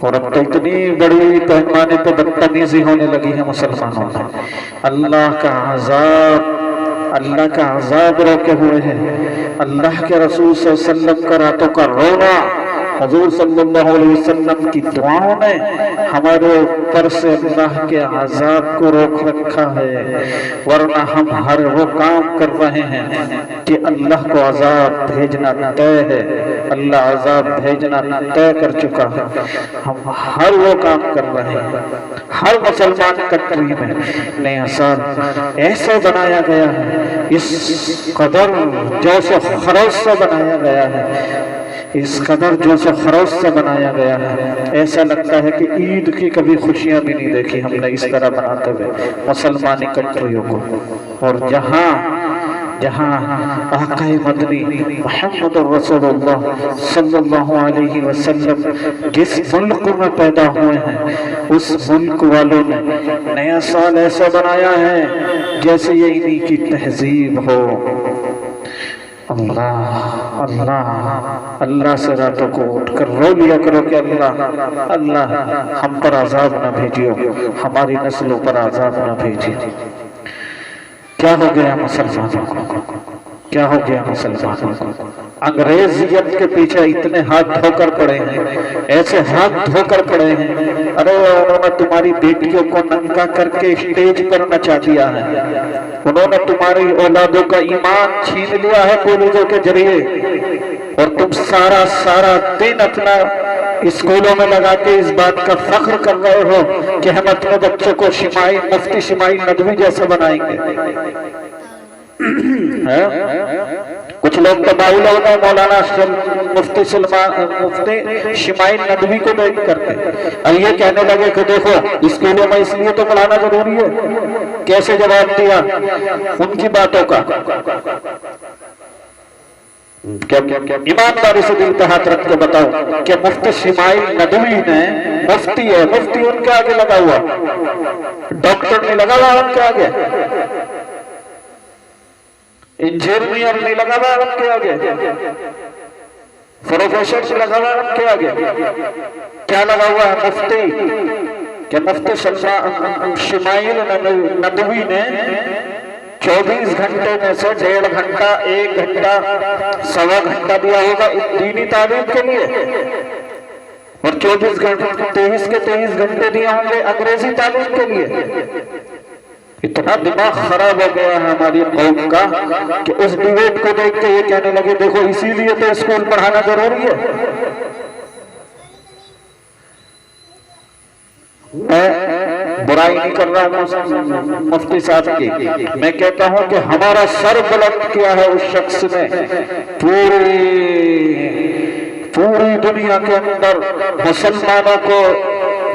اور اب تو اتنی بڑی پیمانے پہ بدتمیزی ہونے لگی ہے مسلمانوں میں، اللہ کا عذاب روکے ہوئے ہیں۔ اللہ کے رسول صلی اللہ علیہ وسلم کا راتوں کا رونا، حضور صلی اللہ علیہ وسلم کی دعاؤں نے ہمارے اوپر سے اللہ کے عذاب کو روک رکھا ہے، ورنہ ہم ہر وہ کام کر رہے ہیں کہ اللہ کو عذاب بھیجنا طے ہے، اللہ عذاب بھیجنا طے کر چکا ہے۔ ہم ہر وہ کام کر رہے ہیں۔ ہر مسلمان کنٹری میں نیا سال ایسے بنایا گیا ہے، اس قدر جوش و خروش سے بنایا گیا ہے، اس قدر جوش و خروش سے بنایا گیا ہے، ایسا لگتا ہے کہ عید کی کبھی خوشیاں بھی نہیں دیکھی ہم نے اس طرح بناتے ہوئے مسلمانی کنٹریوں کو۔ اور جہاں آقا مدنی محمد رسول اللہ صلی اللہ علیہ وسلم جس ملک میں پیدا ہوئے ہیں، اس ملک والوں نے نیا سال ایسا بنایا ہے جیسے یہ انہی کی تہذیب ہو۔ اللہ سے راتوں کو اٹھ کر رو لیا کرو کہ اللہ ہم پر عذاب نہ بھیجیو، ہماری نسلوں پر عذاب نہ بھیجیو۔ کیا ہو گیا مسلمانوں کو؟ کیا ہو گیا مسلمانوں کو؟ انگریزیت کے پیچھے اتنے ہاتھ دھو کر پڑے ہیں، ایسے ہاتھ دھو کر پڑے ہیں، ارے انہوں نے تمہاری بیٹیوں کو ننگا کر کے اسٹیج پر نچا دیا ہے، انہوں نے تمہاری اولادوں کا ایمان چھین لیا ہے کالجوں کے ذریعے، اور تم سارا دن اپنا اسکولوں میں لگا کے اس بات کا فخر کر رہے ہو کہ ہم اپنے بچوں کو مفتی شمائل ندوی جیسے بنائیں گے۔ کچھ لوگ تو باؤل ہو گئے مولانا مفتی شمائل ندوی کو دیکھ کرتے، اور یہ کہنے لگے کہ دیکھو اسکولوں میں اس لیے تو پڑھانا ضروری ہے۔ کیسے جواب دیا ان کی باتوں کا؟ ایمانداری سے دل پہ ہاتھ رکھ کے بتاؤ کہ مفتی شمائل ندوی نے، مفتی ہے، مفتی ان کے آگے لگا ہوا، ڈاکٹر نہیں لگا ہوا ان کے آگے، انجینئر نہیں لگا ہوا ان کے آگے، پروفیسر سے لگا ہوا ان کے آگے، کیا لگا ہوا ہے؟ مفتی۔ کہ مفتی شمائل ندوی نے 24 گھنٹے میں سے 1.5 گھنٹہ، 1 گھنٹہ، 1.25 گھنٹہ دیا ہوگا دینی تعلیم کے لیے، اور 24 گھنٹے 23 گھنٹے دیا ہوں گے انگریزی تعلیم کے لیے۔ اتنا دماغ خراب ہو گیا ہے ہماری قوم کا کہ اس ڈیبیٹ کو دیکھ کے یہ کہنے لگے دیکھو اسی لیے تو اسکول پڑھانا ضروری ہے۔ میں برائی نہیں کر رہا ہوں مفتی صاحب کی، میں کہتا ہوں کہ ہمارا سر بلند کیا ہے اس شخص نے، پوری دنیا کے اندر مسلمانوں کو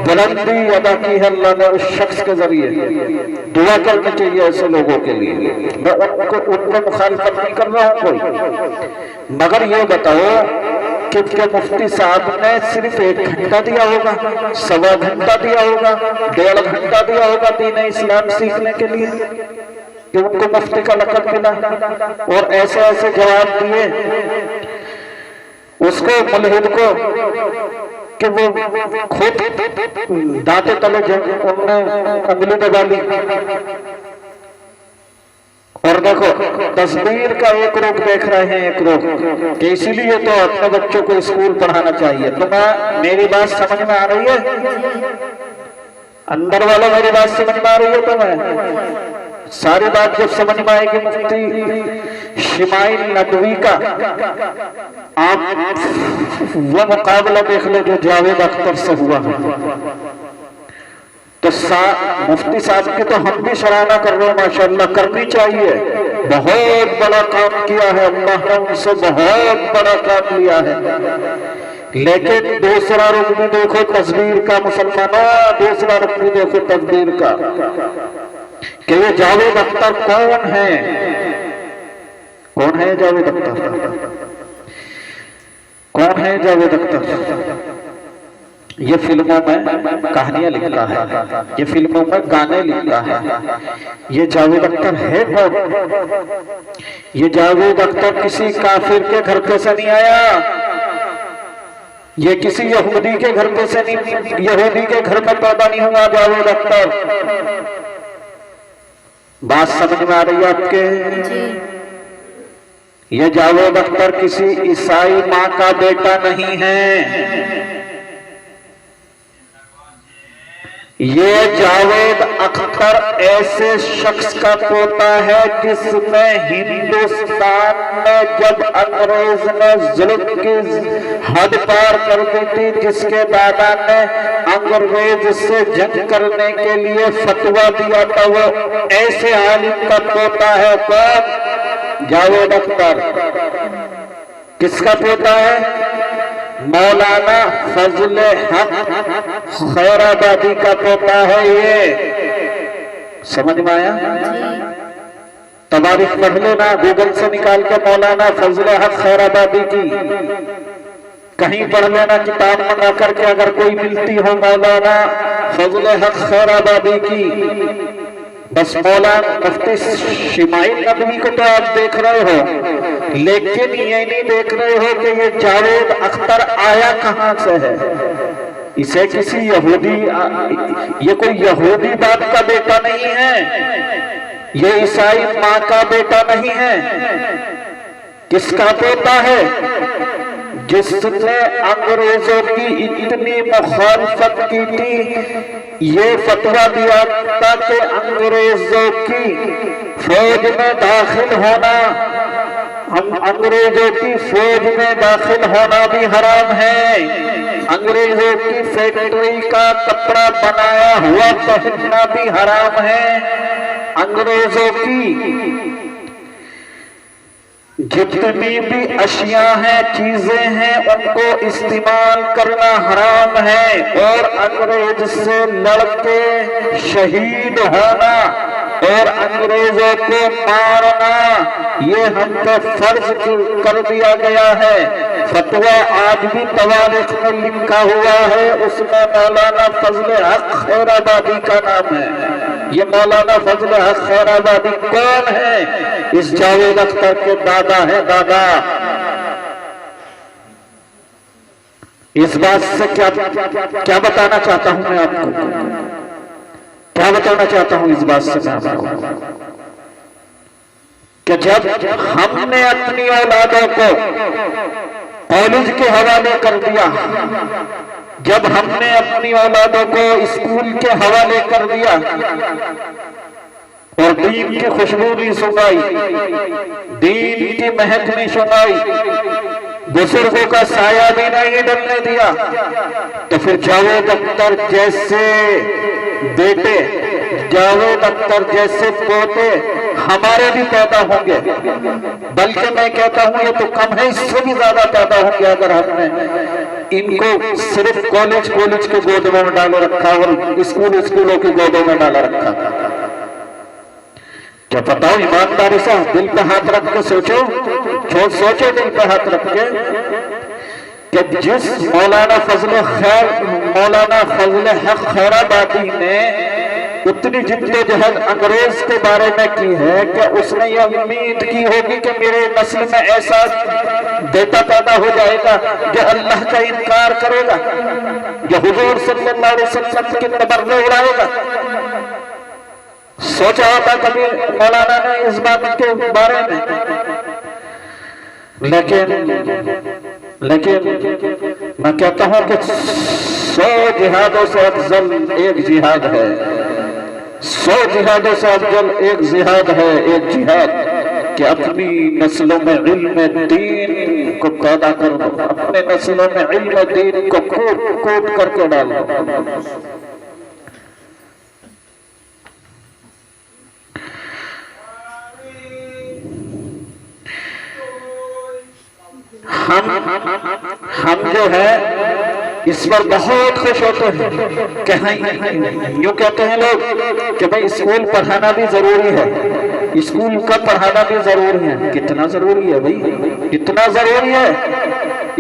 بلندی ادا کی ہے اللہ نے اس شخص کے ذریعے۔ دعا کرنی چاہیے ایسے لوگوں کے لیے، میں ان کو مخالفت نہیں کر رہا ہوں کوئی، مگر یہ بتاؤ کہ مفتی صاحب نے صرف 1 گھنٹہ دیا ہوگا، 1.25 گھنٹہ دیا ہوگا، 1.5 گھنٹہ دیا ہوگا دین اسلام سیکھنے کے لیے کہ ان کو مفتی کا لقب ملا، اور ایسے جواب دیے اس کو ملحد کو کہ وہ خود دانتے تلے انہوں نے انگلی دبا لی. اور دیکھو تصویر کا ایک رخ دیکھ رہے ہیں، ایک رخ کہ اسی لیے تو اپنے بچوں کو اسکول پڑھانا چاہیے. تمہیں میری بات سمجھ میں آ رہی ہے؟ اندر والوں میری بات سمجھ میں آ رہی ہے تمہیں؟ ساری بات جب سمجھ میں آئے گی مفتی شمائل ندوی کا آپ وہ مقابلہ دیکھ لے جو جاوید اختر سے ہوا ہے، تو مفتی صاحب کے تو ہم بھی سراہنا کر رہے ہیں، ماشاءاللہ کرنی چاہیے. بہت بڑا کام کیا ہے، اللہ نے ان سے بہت بڑا کام لیا ہے. لیکن دوسرا رخ بھی دیکھو تصویر کا مسلمانوں، دوسرا رخ بھی دیکھو تصویر کا کہ یہ جاوید اختر کون ہے. کون ہے جاوید اختر؟ کون ہے جاوید اختر؟ یہ فلموں میں کہانیاں لکھتا ہے، یہ فلموں میں گانے لکھتا ہے. یہ جاوید اختر ہے کون؟ یہ جاوید اختر کسی کافر کے گھر پہ سے نہیں آیا، یہ کسی یہودی کے گھر پہ سے نہیں، یہودی کے گھر میں پیدا نہیں ہوا جاوید اختر. بات سمجھ میں آ رہی ہے آپ کے؟ یہ جاوید اختر کسی عیسائی ماں کا بیٹا نہیں ہے. یہ جاوید اختر ایسے شخص کا پوتا ہے جس نے ہندوستان میں جب انگریز نے ظلم کی حد پار کر دی تھی، جس کے دادا نے انگریز سے جنگ کرنے کے لیے فتویٰ دیا تھا، وہ ایسے عالم کا پوتا ہے. کون؟ جاوید اختر. کس کا پوتا ہے؟ مولانا فضل حق خیر آبادی کا پوتا ہے. یہ سمجھ میں آیا؟ تاریخ پڑھ لینا گوگل سے نکال کے، مولانا فضل حق خیر آبادی کی کہیں پڑھ لینا، کتاب منگا کر کے اگر کوئی ملتی ہو مولانا فضل حق خیر آبادی کی. بس مولانا مفتی شمائل ندوی کو تو آپ دیکھ رہے ہو، لیکن یہ نہیں دیکھ رہے ہو کہ یہ جاوید اختر آیا کہاں سے ہے. اسے کسی یہودی، یہ کوئی یہودی باپ کا بیٹا نہیں ہے، یہ عیسائی ماں کا بیٹا نہیں ہے. کس کا پوتا ہے؟ جس نے انگریزوں کی اتنی مخالفت کی تھی، یہ فتویٰ دیا تھا کہ انگریزوں کی فوج میں داخل ہونا، انگریزوں کی فوج میں داخل ہونا بھی حرام ہے. انگریزوں کی فیکٹری کا کپڑا بنایا ہوا پہننا بھی حرام ہے. انگریزوں کی جتنی بھی اشیاء ہیں، چیزیں ہیں، ان کو استعمال کرنا حرام ہے. اور انگریز سے لڑ کے شہید ہونا اور انگریزوں کو مارنا یہ ہم پہ فرض کر دیا گیا ہے. فتویٰ آج بھی تواریخ میں لکھا ہوا ہے، اس میں مولانا فضل حق خیر آبادی کا نام ہے. یہ مولانا فضل حق خیر آبادی کون ہے؟ اس جاوید اختر کے دادا ہے، دادا. اس بات سے کیا بتانا چاہتا ہوں میں آپ کو؟ کیا بتانا چاہتا ہوں اس بات سے میں آپ کو؟ کہ جب ہم نے اپنی اولادوں کو کالج کے حوالے کر دیا، جب ہم نے اپنی اولادوں کو اسکول کے حوالے کر دیا اور دین کی خوشبو بھی سنائی، دین کی مہک بھی سنائی، بزرگوں کا سایہ بھی نہیں ڈلنے دیا، تو پھر جاوید اختر جیسے بیٹے، جاوید اختر جیسے پوتے ہمارے بھی پیدا ہوں گے. بلکہ میں کہتا ہوں یہ تو کم ہے، اس سے بھی زیادہ پیدا ہوں گے اگر ہم نے ان کو صرف کالج کے گودوں میں ڈالے رکھا اور اسکولوں کی گودوں میں ڈالا رکھا. کیا بتاؤ ایمانداری سے دل پہ ہاتھ رکھ کے سوچو دل پہ ہاتھ رکھ کے کہ جس مولانا فضل حق خیر آبادی نے اتنی جدوجہد انگریز کے بارے میں کی ہے کہ اس نے یہ امید کی ہوگی کہ میرے نسل میں ایسا بیٹا پیدا ہو جائے گا جو اللہ کا انکار کرے گا، جو حضور صلی اللہ علیہ وسلم کی تبرک اڑائے گا۔ سوچا ہوتا کبھی مولانا نے اس بات کے بارے میں؟ لیکن میں کہتا ہوں کہ 100 جہادوں سے افضل ایک جہاد ہے، 100 جہادوں سے افضل ایک جہاد ہے، ایک جہاد کہ اپنی نسلوں میں علم دین کو پیدا کر دو، اپنے نسلوں میں علم دین کو کوٹ کر کے ڈال دو۔ ہم جو ہے اس پر بہت خوش ہوتے ہیں کہ یوں کہتے ہیں لوگ کہ بھئی اسکول پڑھانا بھی ضروری ہے، اسکول کا پڑھانا بھی ضروری ہے۔ کتنا ضروری ہے بھئی؟ اتنا ضروری ہے،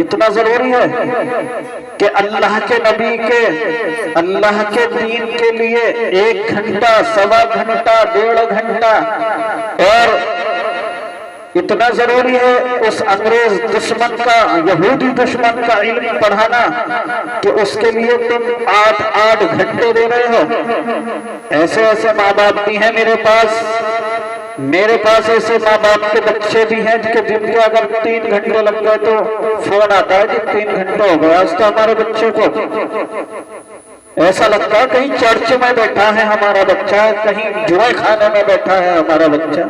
اتنا ضروری ہے کہ اللہ کے نبی کے، اللہ کے دین کے لیے 1 گھنٹہ، 1.25 گھنٹہ، 1.5 گھنٹہ، اور اتنا ضروری ہے اس انگریز دشمن کا، یہودی دشمن کا علم پڑھانا کہ اس کے لیے تم 8 گھنٹے دے رہے ہو۔ ایسے ماں باپ بھی ہیں میرے پاس ایسے ماں باپ کے بچے بھی ہیں کہ جن کے اگر 3 گھنٹے لگ گئے تو فون آتا ہے کہ 3 گھنٹے ہو گئے آج تو ہمارے بچے کو۔ ایسا لگتا ہے کہیں چرچ میں بیٹھا ہے ہمارا بچہ، کہیں جوئے خانے میں بیٹھا ہے ہمارا بچہ۔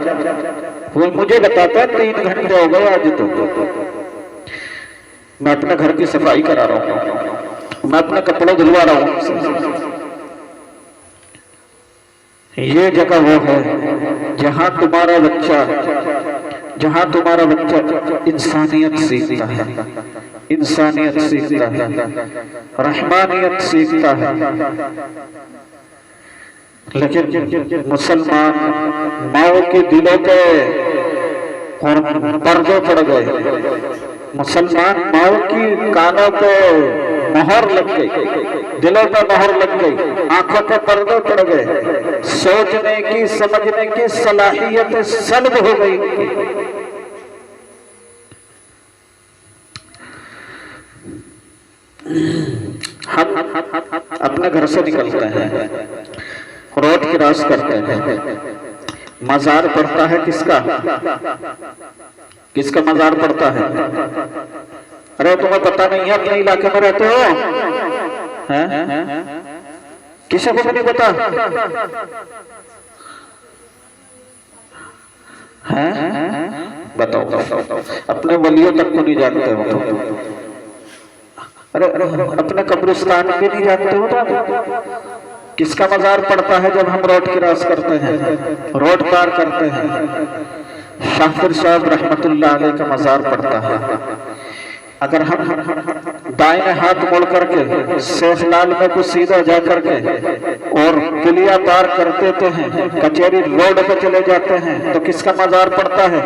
وہ مجھے بتاتا ہے 3 گھنٹے ہو گئے آج تو۔ میں اپنے گھر کی صفائی کرا رہا ہوں، میں اپنے کپڑے دھلوا رہا ہوں۔ یہ جگہ وہ ہے جہاں تمہارا بچہ انسانیت سیکھتا ہے، انسانیت سیکھتا ہے، رحمانیت سیکھتا ہے۔ لیکن مسلمان ماؤں کے دلوں پہ پردے پڑ گئے، مسلمان ماؤں کی کانوں پہ مہر لگ گئی، دلوں پہ مہر لگ گئی، آنکھوں پہ پردے پڑ گئے، سوچنے کی سمجھنے کی صلاحیت سلب ہو گئی۔ ہم اپنے گھر سے نکلتے ہیں، روڈ کراس کرتے ہیں، مزار پڑتا ہے کس کا مزار پڑتا ہے؟ ارے تمہیں پتہ نہیں ہے اپنے علاقے میں رہتے ہو؟ کسی کو نہیں پتا؟ بتاؤ، اپنے ولیوں تک کو نہیں جانتے ہو؟ ارے اپنے قبرستان بھی نہیں جانتے ہو؟ کس کا مزار پڑتا ہے جب ہم روڈ کراس کرتے ہیں، روڈ پار کرتے ہیں؟ شاہ پیر صاحب رحمت اللہ علیہ کا مزار پڑتا ہے۔ اگر ہم دائیں ہاتھ موڑ کر کے شیخ لال میں کو سیدھا جا کر کے اور پلیا پار کر دیتے ہیں، کچہری روڈ پہ چلے جاتے ہیں، تو کس کا مزار پڑتا ہے؟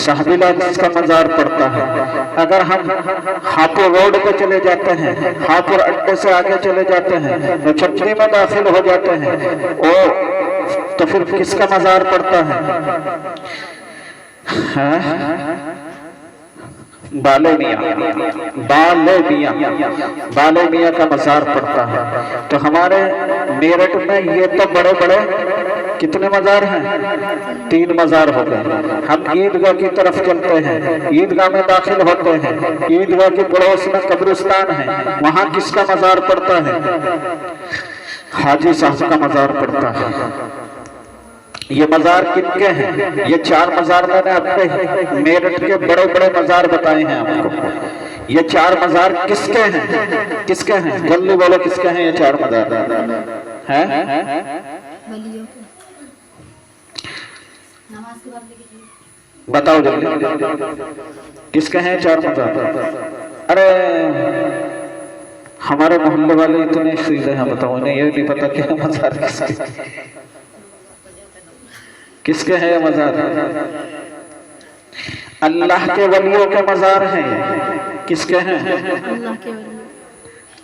صاحبلا جس کا مزار پڑتا ہے۔ اگر ہم ہاپور روڈ پہ چلے جاتے ہیں، ہاپور اڈے سے آگے چلے جاتے ہیں، تو چھتری میں داخل ہو جاتے ہیں، تو پھر کس کا مزار پڑتا ہے؟ بالے میاں کا مزار پڑتا ہے۔ تو ہمارے میرٹھ میں یہ تو بڑے بڑے کتنے مزار ہیں؟ 3 مزار ہو گئے۔ ہم عیدگاہ کی طرف چلتے ہیں، عیدگاہ میں داخل ہوتے ہیں، عیدگاہ کے پڑوس میں قبرستان ہے، وہاں کس کا مزار پڑتا ہے؟ حاجی صاحب کا مزار پڑتا ہے۔ یہ مزار کن کے ہیں؟ یہ 4 مزار میں نے اپنے میرٹھ کے بڑے بڑے مزار بتائے ہیں آپ کو۔ یہ 4 مزار کس کے ہیں؟ جلدی بولو کس کے ہیں یہ 4 مزار؟ بتاؤ جلدی، کس کے ہیں 4 مزار؟ ارے ہمارے محلے والے اتنے سیدھے ہیں، بتاؤ انہیں یہ نہیں پتا کہ مزار کس کے ہیں یہ مزار؟ اللہ کے ولیوں کے مزار ہیں۔ کس کے ہیں؟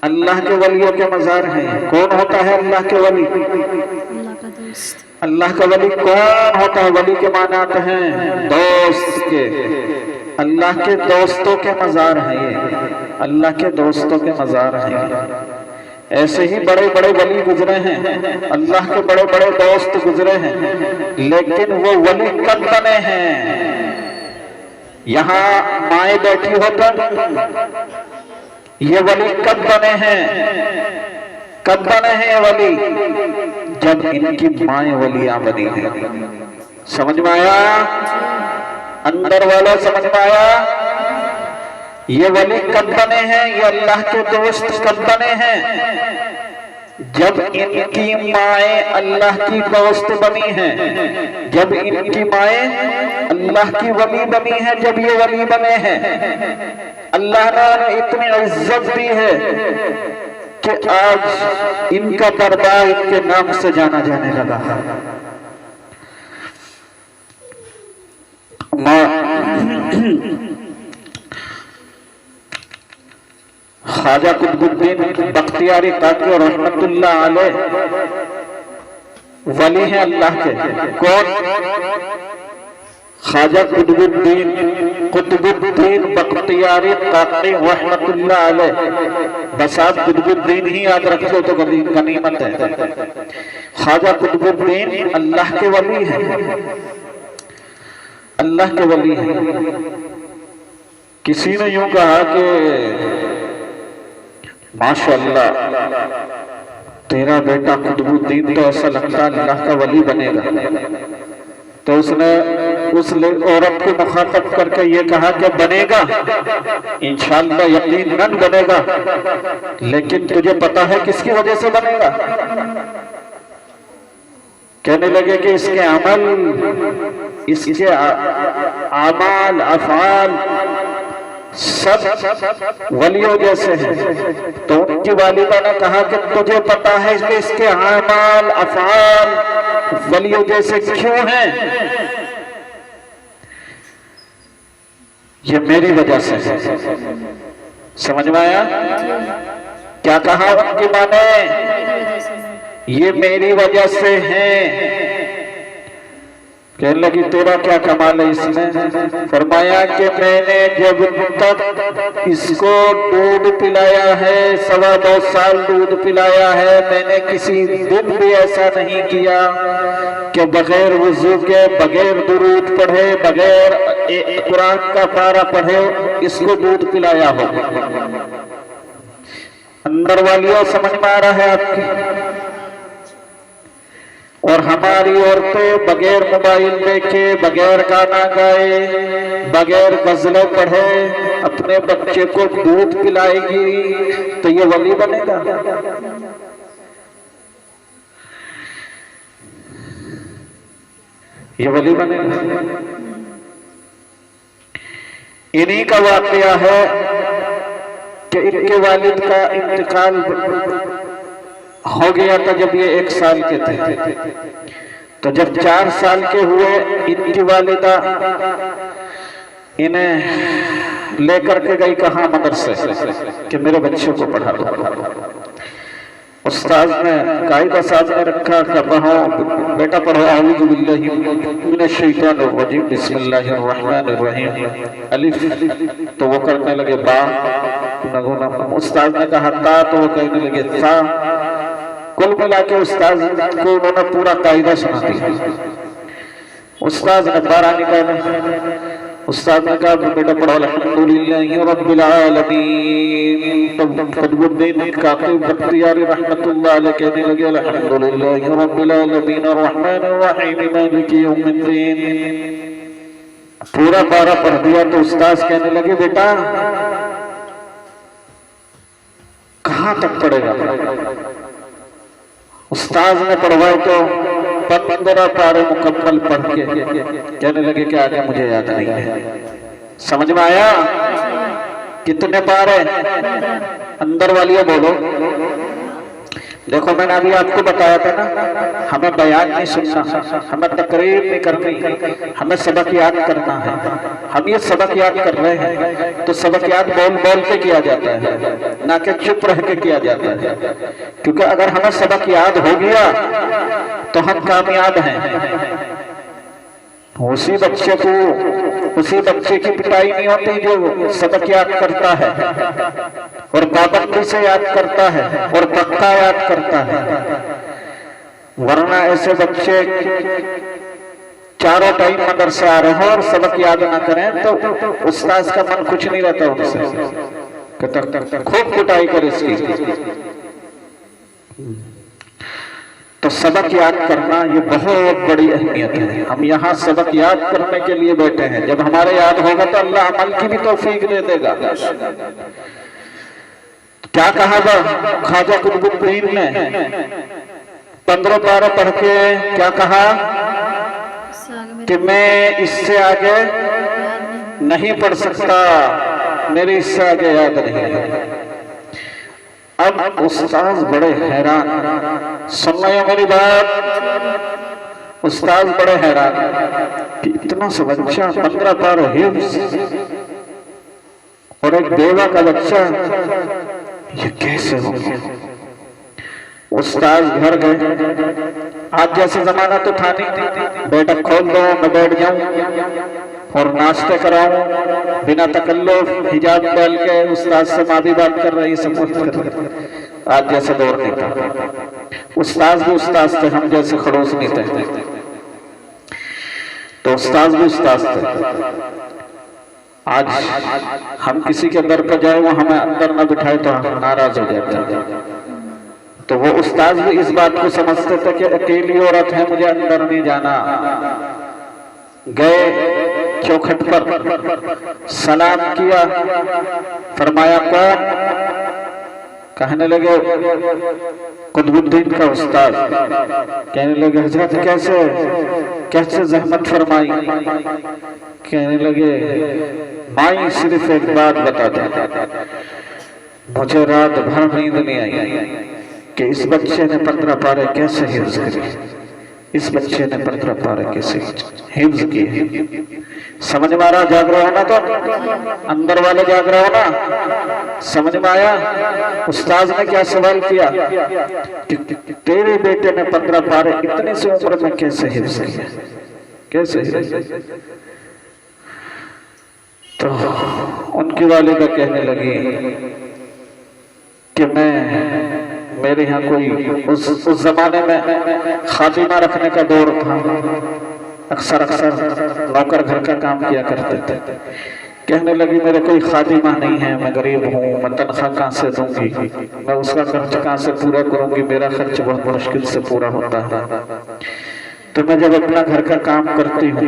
اللہ کے ولیوں کے مزار ہیں۔ کون ہوتا ہے اللہ کے ولی؟ اللہ کا دوست۔ اللہ کا ولی کون ہوتا ہے؟ ولی کے معنی آتے ہیں دوست کے۔ اللہ کے دوستوں کے مزار ہیں یہ، اللہ کے دوستوں کے مزار ہیں۔ ایسے ہی بڑے بڑے ولی گزرے ہیں، اللہ کے بڑے بڑے دوست گزرے ہیں، لیکن وہ ولی کب بنے ہیں؟ یہاں مائیں بیٹھی ہو کر یہ ولی کب بنے ہیں؟ کب بنے ہیں یہ ولی؟ جب ان کی مائیں ولیاں بنی ہیں۔ سمجھ میں آیا؟ اندر والا سمجھ میں آیا؟ یہ ولی کب بنے ہیں؟ یہ اللہ کے دوست کب بنے ہیں؟ جب ان کی مائیں اللہ کی دوست بنی ہیں، جب ان کی مائیں اللہ کی ولی بنی ہیں، جب یہ ولی بنے ہیں۔ اللہ نے اتنی عزت دی ہے کہ آج ان کا دربار ان کے نام سے جانا جانے لگا ہے۔ خواجہ قطب الدین بختیاری کاکی رحمت اللہ علیہ ولی ہیں اللہ کے۔ کون؟ خواجہ قطب الدین بختیاری کاکی رحمت اللہ علیہ۔ بس آپ قطب الدین ہی یاد رکھو تو غنیمت ہے۔ خواجہ قطب الدین اللہ کے ولی ہیں، اللہ کے ولی ہیں۔ کسی نے یوں کہا کہ ماشاءاللہ تیرا بیٹا قطب الدین تو ایسا لگتا اللہ کا ولی بنے گا، تو اس نے اس عورت کو مخاطب کر کے یہ کہا کہ بنے گا انشاءاللہ، یقیناً بنے گا، لیکن تجھے پتا ہے کس کی وجہ سے بنے گا؟ کہنے لگے کہ اس کے عمل، اس کے اعمال افعال سب ولیوں جیسے ہیں۔ تو ان کی والدہ نے کہا کہ تجھے پتا ہے کہ اس کے اعمال افعال ولیوں جیسے کیوں ہیں؟ یہ میری وجہ سے ہے۔ سمجھ میں آیا؟ کیا کہا ان کی ماں نے؟ یہ میری وجہ سے ہیں۔ کہنے لگی تیرا کیا کمال ہے اس میں؟ فرمایا کہ میں نے جب تک اس کو دودھ پلایا ہے، 2.25 سال دودھ پلایا ہے، میں نے کسی دن بھی ایسا نہیں کیا کہ بغیر وضو کے، بغیر درود پڑھے، بغیر قرآن کا پارہ پڑھے اس کو دودھ پلایا ہو۔ اندر والیوں سمجھ میں آ رہا ہے آپ کی؟ اور ہماری عورتیں بغیر موبائل دیکھے، بغیر گانا گائے، بغیر غزلیں پڑھے اپنے بچے کو دودھ پلائے گی تو یہ ولی بنے گا؟ یہ ولی بنے گا؟ انہی کا واقعہ ہے کہ ان کے والد کا انتقال ہو گیا تھا جب یہ 1 سال کے تھے، تو جب 4 سال کے ہوئے ان کی والدہ انہیں لے کر کے گئی کہاں؟ مدرسے، کہ میرے بچے کو پڑھا دو۔ استاذ نے قاعدہ ساز نے رکھا کہ پڑھو بیٹا، پڑھو اعوذ باللہ من الشیطان الرجیم بسم اللہ الرحمن الرحیم الف، تو وہ کرنے لگے با۔ استاذ نے کہا تا، تو وہ کہنے لگے تا۔ کل ملا کے استاذ کو انہوں نے پورا قاعدہ سنا دیا۔ استاذ نے 12 نکالا۔ استاذ نے کہا بیٹا پڑھو الحمدللہ رب العالمین۔ قطب الدین کاکی بختیاری رحمت اللہ علیہ کہنے لگے الحمدللہ رب العالمین الرحمن الرحیم مالک یوم الدین۔ پورا 12 پڑھ دیا تو استاذ کہنے لگے بیٹا کہاں تک پڑھے گا؟ استاذ نے پڑھوائے تو 15 پارے مکمل پڑھ کے کہنے لگے کہ آگے مجھے یاد نہیں ہے۔ سمجھ میں آیا؟ کتنے پارے؟ اندر والیوں بولو۔ دیکھو میں نے ابھی آپ کو بتایا تھا نا، ہمیں بیان نہیں سننا، ہمیں تقریر نہیں کرنی، ہمیں سبق یاد کرنا ہے۔ ہم یہ سبق یاد کر رہے ہیں تو سبق یاد بول بول کے کیا جاتا ہے، نہ کہ چپ رہ کے کیا جاتا ہے، کیونکہ اگر ہمیں سبق یاد ہو گیا تو ہم کامیاب ہیں۔ اسی بچے کی پٹائی نہیں ہوتی جو سبق یاد کرتا ہے اور پابندی سے یاد کرتا ہے اور پکا یاد کرتا ہے، ورنہ ایسے بچے چاروں ٹائم مدرسے آ رہے ہوں اور سبق یاد نہ کریں تو استاذ کا من کچھ نہیں رہتا ان سے، خوب پٹائی کر اس کی۔ تو سبق یاد کرنا یہ بہت بڑی اہمیت ہے۔ ہم یہاں سبق یاد کرنے کے لیے بیٹھے ہیں، جب ہمارے یاد ہوگا تو اللہ عمل کی بھی توفیق دے دے گا۔ کیا کہا خواجہ قطب الدین نے 15 پارے پڑھ کے؟ کیا کہا کہ میں اس سے آگے نہیں پڑھ سکتا، میرے اس سے آگے یاد نہیں ہے۔ اب استاذ بڑے حیران، سن لیں میری بات، استاذ بڑے حیران کہ اتنا سا بچہ 15 پارے حفظ اور ایک بیوہ کا بچہ، یہ کیسے ہو گیا؟ استاذ گھر گئے، آج جیسے زمانہ تو تھا نہیں، بیٹا کھول دو میں بیٹھ جاؤں اور ناشتے کراؤں بنا تکلف، حجاب ڈال کے استاذ سے ماں بھی بات کر رہی، سب کچھ کر رہی۔ آج جیسے دور نہیں تھا، استاذ بھی استاذ تھے، ہم جیسے خڑوس نہیں تھے، تو استاذ بھی استاذ تھے۔ آج ہم کسی کے در پر جائے وہ ہمیں اندر نہ بٹھائے تو ہم ناراض ہو جاتے ہیں، تو وہ استاذ بھی اس بات کو سمجھتے تھے کہ اکیلی عورت ہے، مجھے اندر نہیں جانا۔ گئے چوکھٹ پر، سلام کیا، فرمایا کون؟ کہنے لگے قطب الدین کا استاد۔ کہنے لگے حضرت کیسے زحمت فرمائی؟ کہنے لگے مائی صرف ایک بات بتا دیں، مجھے رات بھر نیند نہیں آئی کہ اس بچے نے 15 پارے کیسے حفظ کری، اس بچے نے 15 پارے کیسے حفظ کیے۔ سمجھ میں آ رہا؟ جاگ رہا ہونا تو اندر والے جاگ رہا ہونا، سمجھ میں آیا؟ استاذ نے کیا سوال کیا کہ تیرے بیٹے نے 15 پارے اتنی سی عمر میں کیسے حفظ کیا، کیسے حفظ؟ تو ان کی والدہ کہنے لگی کہ میرے یہاں کوئی اس زمانے میں خادمہ رکھنے کا دور تھا، اکثر نوکر گھر کا کام کیا کرتے تھے۔ کہنے لگی میرے کوئی خادمہ نہیں ہے، میں غریب ہوں، میں تنخواہ کہاں سے دوں گی، میں اس کا خرچ کہاں سے پورا کروں گی، میرا خرچ بہت مشکل سے پورا ہوتا ہے۔ تو میں جب اپنا گھر کا کام کرتی ہوں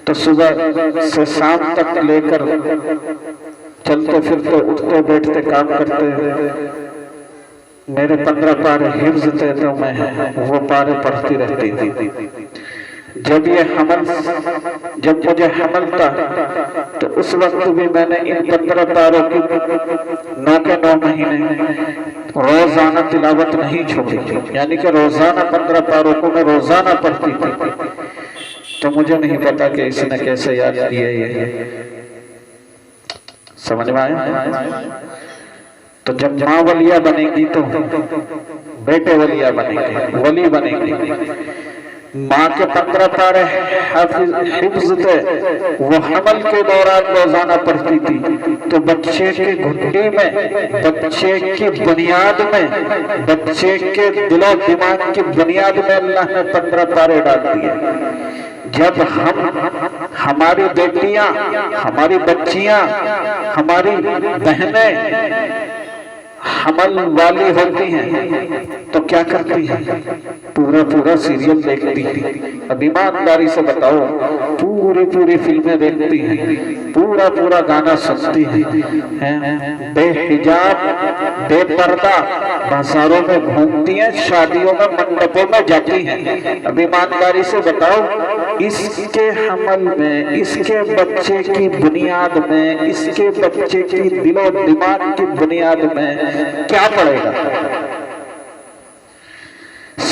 تو صبح سے شام تک لے کر چلتے پھرتے اٹھتے بیٹھتے کام کرتے، میرے 15 پارے حفظ تھے تو میں وہ پارے پڑھتی رہتی تھی۔ جب مجھے حمل تھا تو اس وقت بھی میں نے ان 15 پاروں کی 9 کے 9 مہینے روزانہ تلاوت نہیں چھوڑی تھی، یعنی کہ روزانہ 15 پاروں کو میں روزانہ پڑھتی تھی۔ تو مجھے نہیں پتا کہ اس نے کیسے یاد کیا یہ، سمجھ میں آیا؟ تو جب ماں ولیہ بنے گی تو بیٹے ولیہ بنے گے، ولی بنے گی۔ ماں کے 15 پارے حفظ تھے، وہ حمل کے دوران روزانہ پڑھتی تھی، تو بچے کے گھٹنے میں، بچے کی بنیاد میں، بچے کے دل و دماغ کی بنیاد میں اللہ نے 15 پارے ڈال دیے۔ جب ہماری بیٹیاں، ہماری بچیاں، ہماری بہنیں حمل والی ہوتی ہیں تو کیا کرتی ہیں؟ پورا سیریل دیکھتی ہیں۔ اب ایمانداری سے بتاؤ، پوری فلمیں دیکھتی ہیں، پورا گانا سنتی ہیں، بے حجاب بے پردہ بازاروں میں گھومتی ہیں، شادیوں میں منڈپوں میں جاتی ہیں۔ اب ایمانداری سے بتاؤ، اس کے حمل میں، اس کے بچے کی بنیاد میں، اس کے بچے کی دل و دماغ کی بنیاد میں کیا پڑے گا؟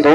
2,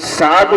7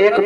1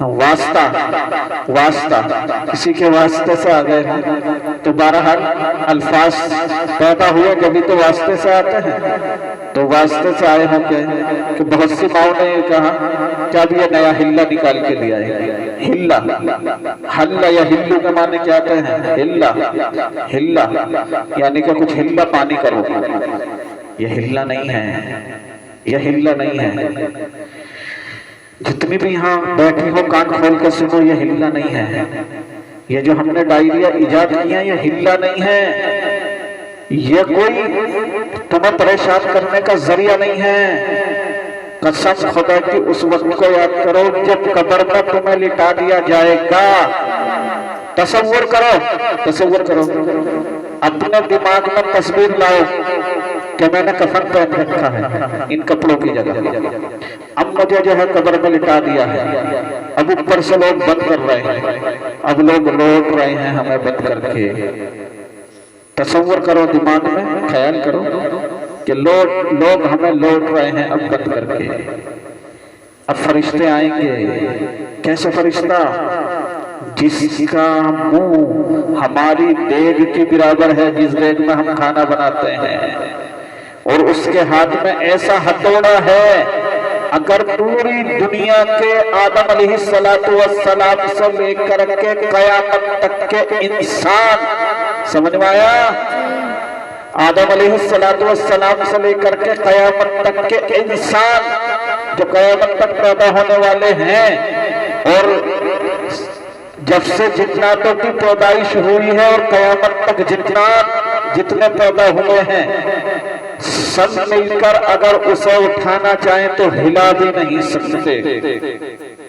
واسطہ کسی کے واسطے سے آ گئے ہیں تو بہرحال الفاظ پیدا ہوئے کبھی تو واسطے سے آتے ہیں، تو واسطے سے آئے ہوں گے کہ بہت سی ماؤں نے یہ کہا کہ اب یہ نیا ہلا نکال کے لیا ہے۔ ہلا، ہلا یا ہلو کے معنی کیا آتے ہیں؟ ہلا، ہلا یعنی کہ کچھ ہلا پانی کرو، یہ ہلا نہیں ہے، یہ ہلا نہیں ہے۔ جتنی بھی یہاں بیٹھی ہو کان کھول کے سنو، یہ ہلا نہیں ہے۔ یہ جو ہم نے ڈائریا ایجاد کیا یہ ہلا نہیں ہے، یہ کوئی تمہیں پریشان کرنے کا ذریعہ نہیں ہے۔ قسم خدا کی اس وقت کو یاد کرو جب قبر میں تمہیں لٹا دیا جائے گا۔ تصور کرو اپنے دماغ میں تصویر لاؤ کہ میں نے کفن پہن رکھا ہے ان کپڑوں کی جگہ، اب مجھے جو ہے قبر میں لٹا دیا ہے، اب اوپر سے لوگ بند کر رہے ہیں، اب لوگ لوٹ رہے ہیں ہمیں بند کر کے۔ تصور کرو، دماغ میں خیال کرو کہ لوگ ہمیں لوٹ رہے ہیں اب بند کر کے۔ اب فرشتے آئیں گے، کیسے فرشتہ؟ جس کا منہ ہماری دیگ کی برابر ہے، جس دیگ میں ہم کھانا بناتے ہیں، اور اس کے ہاتھ میں ایسا ہتھوڑا ہے اگر پوری دنیا کے آدم علیہ السلام سے لے کر کے قیامت تک کے انسان، سمجھ میں آیا؟ آدم علیہ السلام سے لے کر کے قیامت تک کے انسان جو قیامت تک پیدا ہونے والے ہیں، اور جب سے جناتوں کی پیدائش ہوئی ہے اور قیامت تک جتنے پیدا ہوئے ہیں، سب مل کر اگر اسے اٹھانا چاہیں تو ہلا بھی نہیں سکتے۔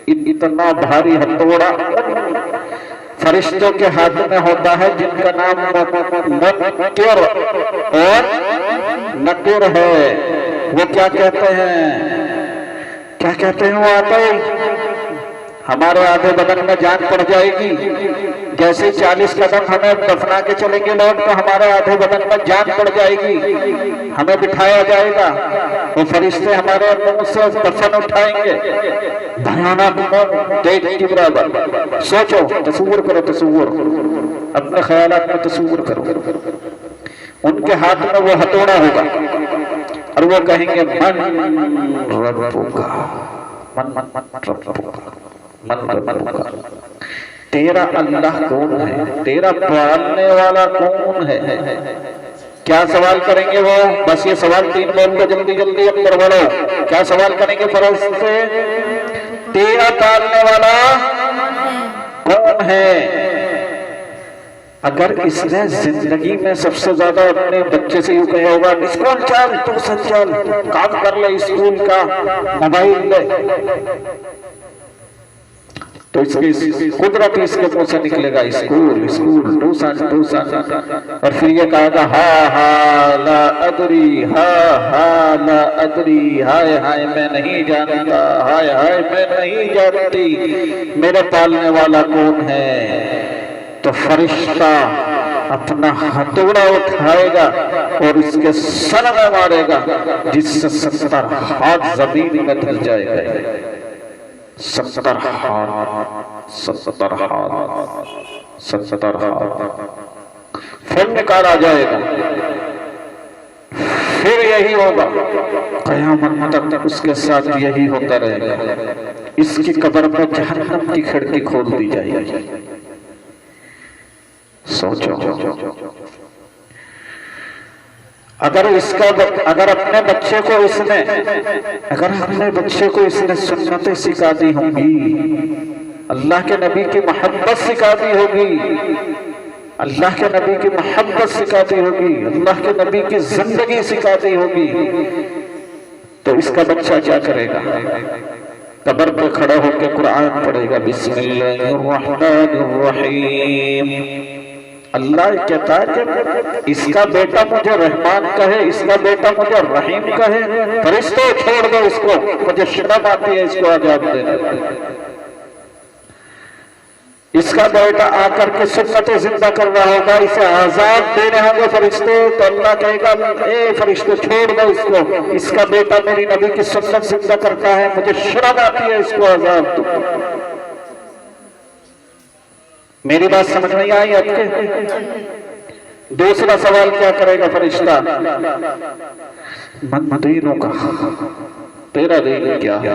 اتنا بھاری ہتھوڑا فرشتوں کے ہاتھ میں ہوتا ہے جن کا نام منکر اور نکر ہے۔ وہ کیا کہتے ہیں وہ آتے ہیں، ہمارے آدھے بدن میں جان پڑ جائے گی، جیسے 40 قدم ہمیں دفنا کے چلیں گے لوگ تو ہمارے آدھے بدن میں جان پڑ جائے گی، ہمیں بٹھایا جائے گا، وہ فرشتے ہمارے منہ سے دفن اٹھائیں گے، بھیانک دیگ کی برابر۔ سوچو، تصور کرو، اپنے خیالات میں تصور کرو، ان کے ہاتھ میں وہ ہتھوڑا ہوگا اور وہ کہیں گے من ربکا، تیرا اللہ کون ہے، تیرا پالنے والا کون ہے؟ کیا سوال کریں گے وہ؟ بس یہ سوال 3 بول کو جلدی اندر بڑھو۔ کیا سوال کریں گے فرشتے؟ تیرا پالنے والا کون ہے؟ اگر اس نے زندگی میں سب سے زیادہ اپنے بچے سے یوں کہا ہوگا اسکول چل، تو سچ چل، کام کر لے اسکول کا، موبائل لے، تو اس کی قدرت اس کے منہ سے نکلے گا اسکول، ٹیوشن، اور پھر یہ کہے گا ہا لا ادری، لا ادری، ہائے میں نہیں جانتا، ہائے میں نہیں جانتی میرے پالنے والا کون ہے۔ تو فرشتہ اپنا ہتھوڑا اٹھائے گا اور اس کے سر میں مارے گا، جس سے 70 ہاتھ زمین میں دھل جائے گا۔ 70 ہاتھ پھر نکالا جائے گا، پھر یہی ہوگا قیامت تک، اس کے ساتھ یہی ہوتا رہے گا۔ اس کی قبر میں جہنم کی کھڑکی کھول دی جائے گی۔ سوچو، اگر اپنے بچے کو اس نے سنتیں سکھا دی ہوں گی، اللہ کے نبی کی محبت سکھا دی ہوگی، اللہ کے نبی کی محبت سکھاتی ہوگی، اللہ کے نبی کی زندگی سکھاتی ہوگی، تو اس کا بچہ کیا کرے گا؟ قبر پہ کھڑا ہو کے قرآن پڑھے گا، بسم اللہ الرحمن الرحیم۔ اللہ کہتا ہے کہ اس کا بیٹا مجھے رحمان کہے، اس کا بیٹا مجھے رحیم کہے، فرشتوں چھوڑ دو اس کو، مجھے شرم آتی ہے اس کو عذاب دینے۔ اس کا بیٹا آ کر کے سنتیں زندہ کر رہا ہوگا، اسے عذاب دے رہے ہوں گے فرشتے، تو اللہ کہے گا اے فرشتے چھوڑ دو اس کو، اس کا بیٹا میری نبی کی سنت زندہ کرتا ہے، مجھے شرم آتی ہے اس کو عذاب دو۔ میری بات سمجھ نہیں آئی آپ کے؟ دوسرا سوال کیا کرے گا فرشتہ؟ من دینوں کا، تیرا دین کیا ہے؟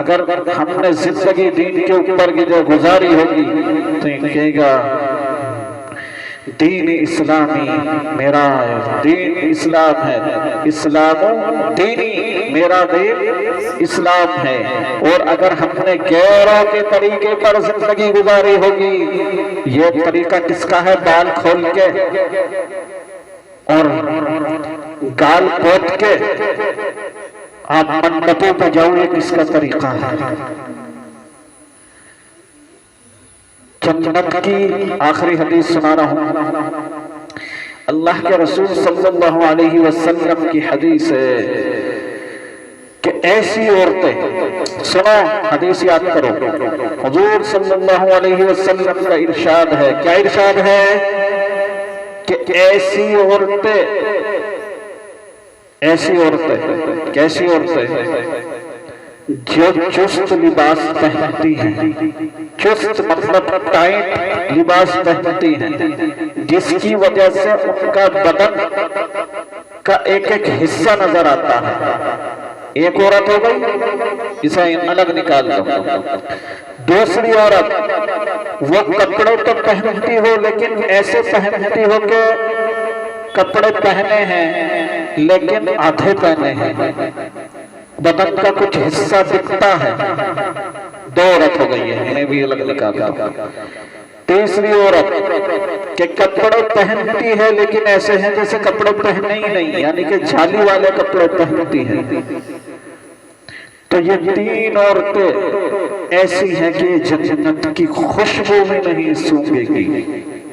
اگر ہم نے زندگی دین کے اوپر کی جو گزاری ہوگی تو یہ کہے گا دین اسلامی میرا دین اسلام ہے، اسلام دینی میرا دین اسلام ہے۔ اور اگر ہم نے غیروں کے طریقے پر زندگی گزاری ہوگی، یہ طریقہ کس کا ہے؟ بال کھول کے اور گال پوٹ کے آپ منڈپوں پہ جاؤ، یہ کس کا طریقہ ہے؟ جنت کی آخری حدیث سنا رہا ہوں، اللہ کے رسول صلی اللہ علیہ وسلم کی حدیث ہے کہ ایسی عورتیں، سنو حدیث یاد کرو، حضور صلی اللہ علیہ وسلم کا ارشاد ہے، کیا ارشاد ہے؟ کہ ایسی عورتیں، کیسی عورتیں جو چست لباس پہنتی ہیں، چست مطلب ٹائٹ لباس پہنتی ہیں، جس کی وجہ سے ان کا بدن کا ایک ایک حصہ نظر آتا ہے۔ ایک عورت ہو گئی، اسے الگ نکال دو۔ دوسری عورت، وہ کپڑے تو پہنتی ہو لیکن ایسے پہنتی ہو کہ کپڑے پہنے ہیں لیکن آدھے پہنے ہیں، بدن کا کچھ حصہ دکھتا ہے، دو عورت ہو گئی ہے، انہیں بھی الگ نکالا۔ تیسری عورت کہ کپڑے پہنتی ہے لیکن ایسے ہیں جیسے کپڑے پہنے ہی نہیں، یعنی کہ جھالی والے کپڑے پہنتی ہیں۔ تو یہ تین عورتیں ایسی ہیں کہ جنت کی خوشبو بھی نہیں سونگے گی،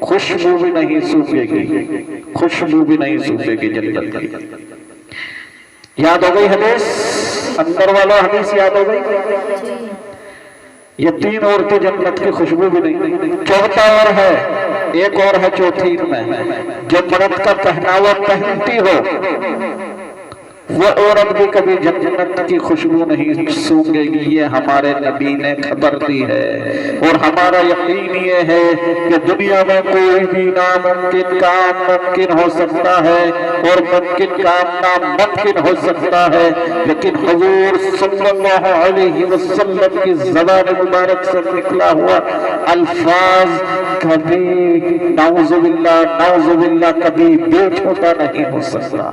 خوشبو بھی نہیں سونگے گی، خوشبو بھی نہیں سونگے گی جنت کی۔ یاد ہو گئی حدیث؟ اندر والا حدیث یاد ہو گئی؟ یہ تین عورتیں جنت کی خوشبو بھی نہیں۔ چوتھا اور ہے، ایک اور ہے چوتھی میں، جو مرد کا پہناوا پہنتی ہو، وہ عورت بھی کبھی جنت کی خوشبو نہیں سونگے گی۔ یہ ہمارے نبی نے خبر دی ہے، اور ہمارا یقین یہ ہے کہ دنیا میں کوئی بھی ناممکن کام ممکن ہو سکتا ہے اور ممکن کام ناممکن ہو سکتا ہے، لیکن حضور صلی اللہ علیہ وسلم کی زبان مبارک سے نکلا ہوا الفاظ کبھی نعوذ باللہ کبھی بھی چھوٹا نہیں ہو سکتا۔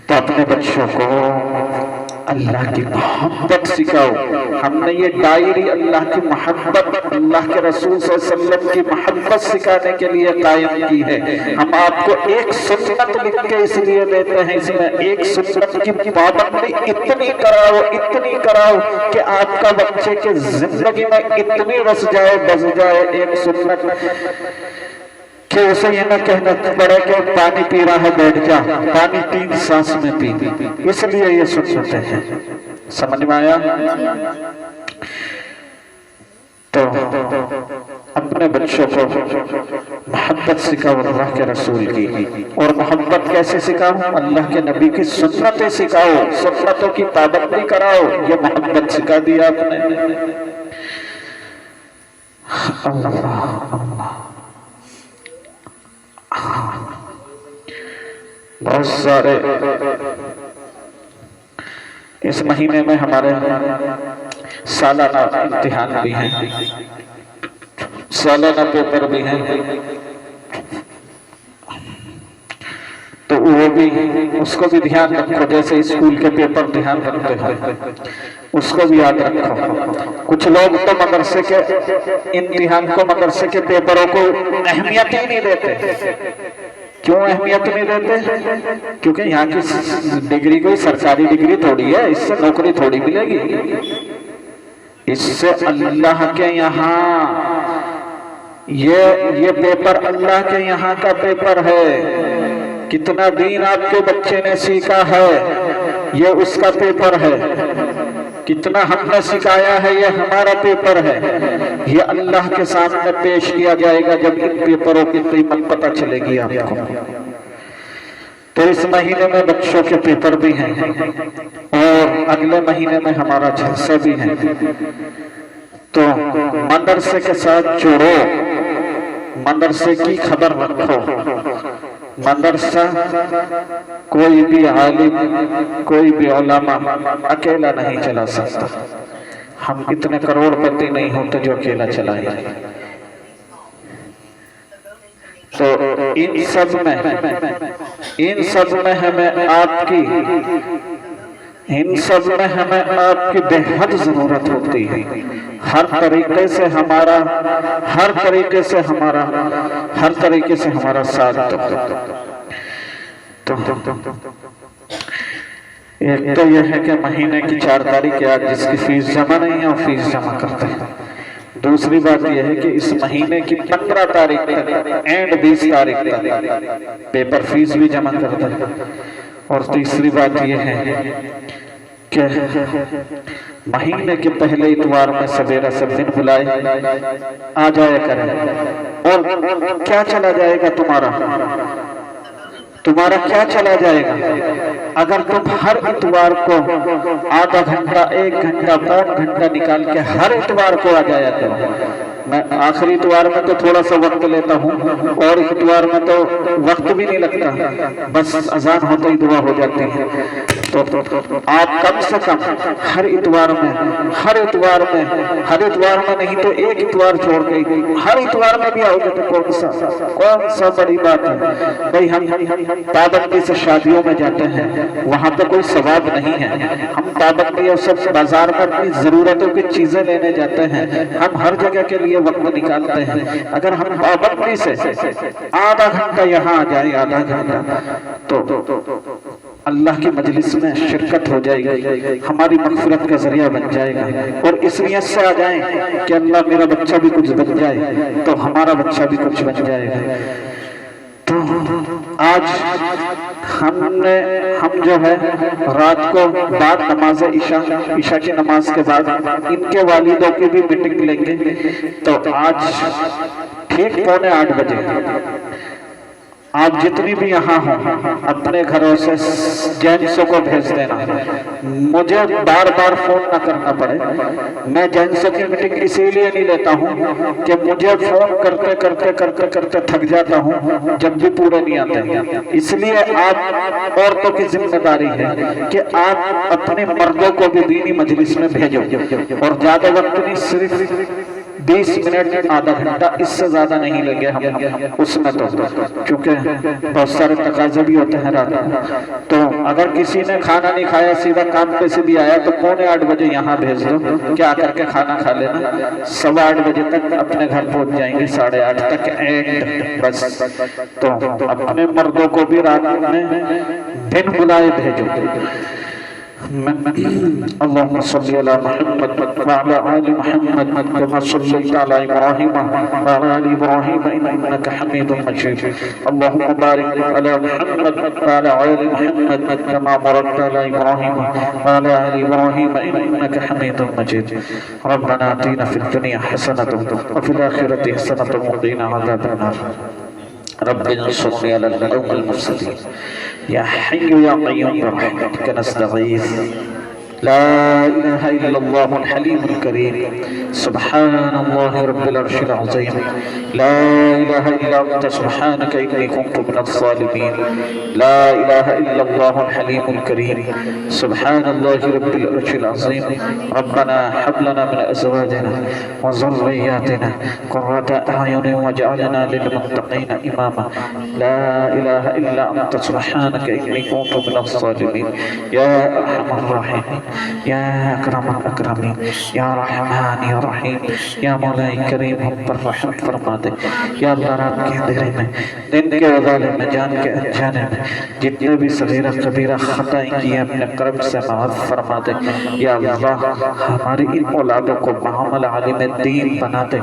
تو اپنے بچوں کو اللہ کی محبت سکھاؤ۔ ہم نے یہ ڈائری اللہ کی محبت، اللہ کے رسول صلی اللہ علیہ وسلم کی محبت سکھانے کے لیے قائم کی ہے۔ ہم آپ کو ایک سنت لکھ کے اس لیے دیتے ہیں، اس میں ایک سنت کی پابندی اتنی کراؤ کہ آپ کا بچے کے زندگی میں اتنی رس جائے بس جائے ایک سنت کہ اسے یہ نہ کہنا پڑے کہ پانی پی رہا ہے بیٹھ جا، پانی 3 سانس میں پی، اس لیے یہ سنتے ہیں۔ سمجھ میں آیا؟ تو اپنے بچوں کو محبت سکھاؤ اللہ کے رسول کی، اور محبت کیسے سکھاؤ؟ اللہ کے نبی کی سنتیں سکھاؤ، سنتوں کی پابندی کراؤ، یہ محبت سکھا دیا آپ نے۔ اللہ بہت سارے اس مہینے میں ہمارے سالانہ امتحان بھی ہیں، سالانہ پیپر بھی ہیں، تو وہ بھی اس کو بھی دھیان رکھو، جیسے اسکول کے پیپر دھیان رکھتے ہیں اس کو بھی یاد رکھو۔ کچھ لوگ تو مدرسے کے امتحان کو، مدرسے کے پیپروں کو اہمیت ہی نہیں دیتے۔ کیوں اہمیت نہیں دیتے؟ کیونکہ یہاں کی ڈگری کوئی سرکاری ڈگری تھوڑی ہے، اس سے نوکری تھوڑی ملے گی، اس سے اللہ کے یہاں یہ پیپر اللہ کے یہاں کا پیپر ہے۔ کتنا دین آپ کے بچے نے سیکھا ہے یہ اس کا پیپر ہے، کتنا ہم نے سکھایا ہے یہ ہمارا پیپر ہے، یہ اللہ کے سامنے پیش کیا جائے گا جب ان پیپروں کی قیمت پتہ چلے گی آپ کو۔ تو اس مہینے میں بچوں کے پیپر بھی ہیں اور اگلے مہینے میں ہمارا جلسہ بھی ہے، تو مدرسے کے ساتھ جڑو، مدرسے کی خبر رکھو۔ مدرسہ کوئی بھی عالم، کوئی بھی علماء اکیلا نہیں چلا سکتا۔ ہم اتنے کروڑ پتی نہیں ہوتے جو اکیلا چلائیں۔ تو ان سب میں ہمیں آپ کی بے حد ضرورت ہوتی ہے۔ ہر طریقے سے ہمارا ساتھ دو۔ ایک تو یہ ہے کہ مہینے کی 4 تاریخ کے آج جس کی فیس جمع نہیں ہے وہ فیس جمع کرتے ہیں۔ دوسری بات یہ ہے کہ اس مہینے کی 15 تاریخ تک اینڈ 20 تاریخ تک پیپر فیس بھی جمع کرتے ہیں۔ اور تیسری بات یہ ہے کہ مہینے کے پہلے اتوار میں سویرا سب دن بلائے آ جائے کریں۔ اور کیا چلا جائے گا تمہارا کیا چلا جائے گا اگر تم ہر اتوار کو آدھا گھنٹہ، 1 گھنٹہ، 1.5 گھنٹہ نکال کے ہر اتوار کو آ جایا کرو۔ میں آخری اتوار میں تو تھوڑا سا وقت لیتا ہوں، اور اتوار میں تو وقت بھی نہیں لگتا، بس اذان ہوتا ہی دعا ہو جاتی ہے۔ تو آپ کم سے کم ہر اتوار میں نہیں تو 1 اتوار چھوڑ کے ہر اتوار میں بھی آؤ گے تو کون سا بڑی بات ہے بھائی۔ ہم پابندی سے شادیوں میں جاتے ہیں، وہاں پہ کوئی ثواب نہیں ہے۔ ہم پابندی اور سب بازار میں اپنی ضرورتوں کی چیزیں لینے جاتے ہیں، ہم ہر جگہ کے لیے وقت نکالتے ہیں۔ اگر ہم پابندی سے آدھا گھنٹہ یہاں آ جائیں، آدھا گھنٹہ، تو اللہ کی مجلس میں شرکت ہو جائے گی، ہماری مغفرت کا ذریعہ بن جائے گا۔ اور اس نیت سے آ جائیں کہ اللہ میرا بچہ بھی کچھ بن جائے تو ہمارا بچہ بھی کچھ بن جائے گا۔ تو آج ہم جو ہے رات کو بعد نماز عشاء کی نماز کے بعد ان کے والدوں کی بھی میٹنگ لیں گے۔ تو آج ٹھیک 7:45 بجے آپ جتنی بھی یہاں ہوں اپنے گھروں سے جینسوں کو بھیج دینا، مجھے بار بار فون نہ کرنا پڑے۔ میں جینسوں کی میٹنگ اسی لیے نہیں لیتا ہوں کہ مجھے فون کرتے تھک جاتا ہوں جب بھی پورے نہیں آتے۔ اس لیے آپ عورتوں کی ذمہ داری ہے کہ آپ اپنے مردوں کو بھی دینی مجلس میں بھیجو، اور زیادہ وقت نہیں، صرف 20 منٹ، آدھا گھنٹہ، اس سے زیادہ نہیں لیں گے ہم اس میں، تو کیونکہ بہت سارے تقاضے بھی ہوتے ہیں رات میں۔ تو اگر کسی نے کھانا نہیں کھایا، سیدھا کام پہ سے بھی آیا، تو 7:45 بجے یہاں بھیج دو کہ آ کر کے کھانا کھا لینا۔ 8:15 بجے تک اپنے گھر پہنچ جائیں گے، 8:30 تک اینڈ بس۔ تو اپنے مردوں کو بھی رات میں دن بلائے بھیجو۔ اللهم صل على محمد وعلى آل محمد كما صليت على إبراهيم وعلى آل إبراهيم إنك حميد مجيد. اللهم بارك على محمد وعلى آل محمد كما باركت على إبراهيم وعلى آل إبراهيم إنك حميد مجيد. ربنا آتنا في الدنيا حسنة وفي الآخرة حسنة وقنا عذاب النار. رب انصرني على القوم المفسدين. يا حي يا قيوم برحمتك نستغيث. لا إله إلا الله الحليم الكريم. سبحان الله رب العرش العظيم. لا إله إلا أنت سبحانك إني كنت من الظالمين. لا إله إلا الله الحليم الكريم. سبحان الله رب العرش العظيم. ربنا هب لنا من أزواجنا وذرياتنا قرة أعين واجعلنا للمتقين إماما. لا إله إلا أنت سبحانك إني كنت من الظالمين. يا أرحم الراحمين، یا اکرم الاکرمین، یا رحمان یا رحیم، یا مولا کریم، ہم پر رحم فرما دے۔ یا اللہ رات کے اندھیرے میں، دن کے اضالے میں، جان کے انجانے میں جتنے بھی صغیرہ کبیرہ خطائیں کی ہیں اپنے کرم سے معاف فرما دے۔ یا اللہ ہماری ان اولادوں کو معامل عالم دین بنا دے،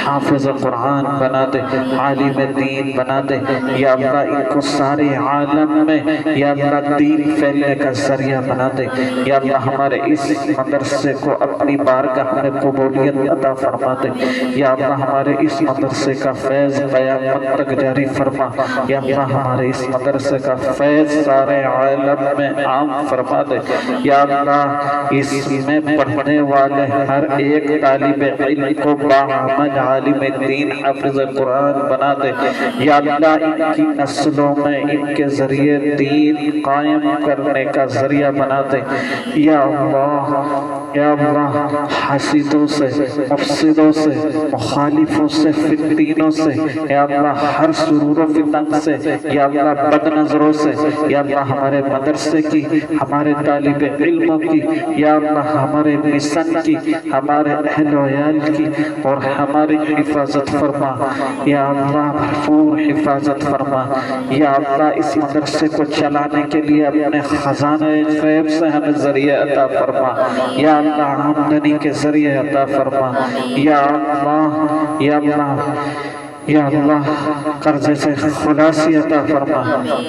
حافظ قرآن بنا دے، عالم دین بنا دے۔ یا اللہ ان کو سارے عالم میں یا اللہ دین پھیلنے کا ذریعہ بنا دے۔ یا اللہ ہمارے اس مدرسے کو اپنی بارگاہ میں قبولیت عطا فرما دے یا اللہ ہمارے اس مدرسے کا فیض قیامت تک جاری فرما یا اللہ ہمارے اس مدرسے کا فیض سارے عالم میں عام فرما دے یا اللہ اس میں پڑھنے والے ہر ایک طالب علم کو باعمل عالم دین حافظ قرآن بنا دے یا اللہ ان کی نسلوں میں ان کے ذریعے دین قائم کرنے کا ذریعہ بنا دے یا اللہ حاسدوں سے مفسدوں سے مخالفوں سے فتنوں سے یا اللہ ہر سرور و فتن سے یا اللہ بد نظروں سے یا اللہ ہمارے مدرسے کی ہمارے طالب علموں کی یا اللہ ہمارے مشن کی ہمارے اہل و عیال کی اور ہماری حفاظت فرما یا اللہ بھرپور حفاظت فرما یا اللہ اس مدرسے کو چلانے کے لیے اپنے خزانہ غیب سے ہمیں ذریعہ عطا فرما یا اللہ آمدنی کے ذریعے عطا فرما یا اللہ یا اللہ قرضے سے خلاصی عطا فرما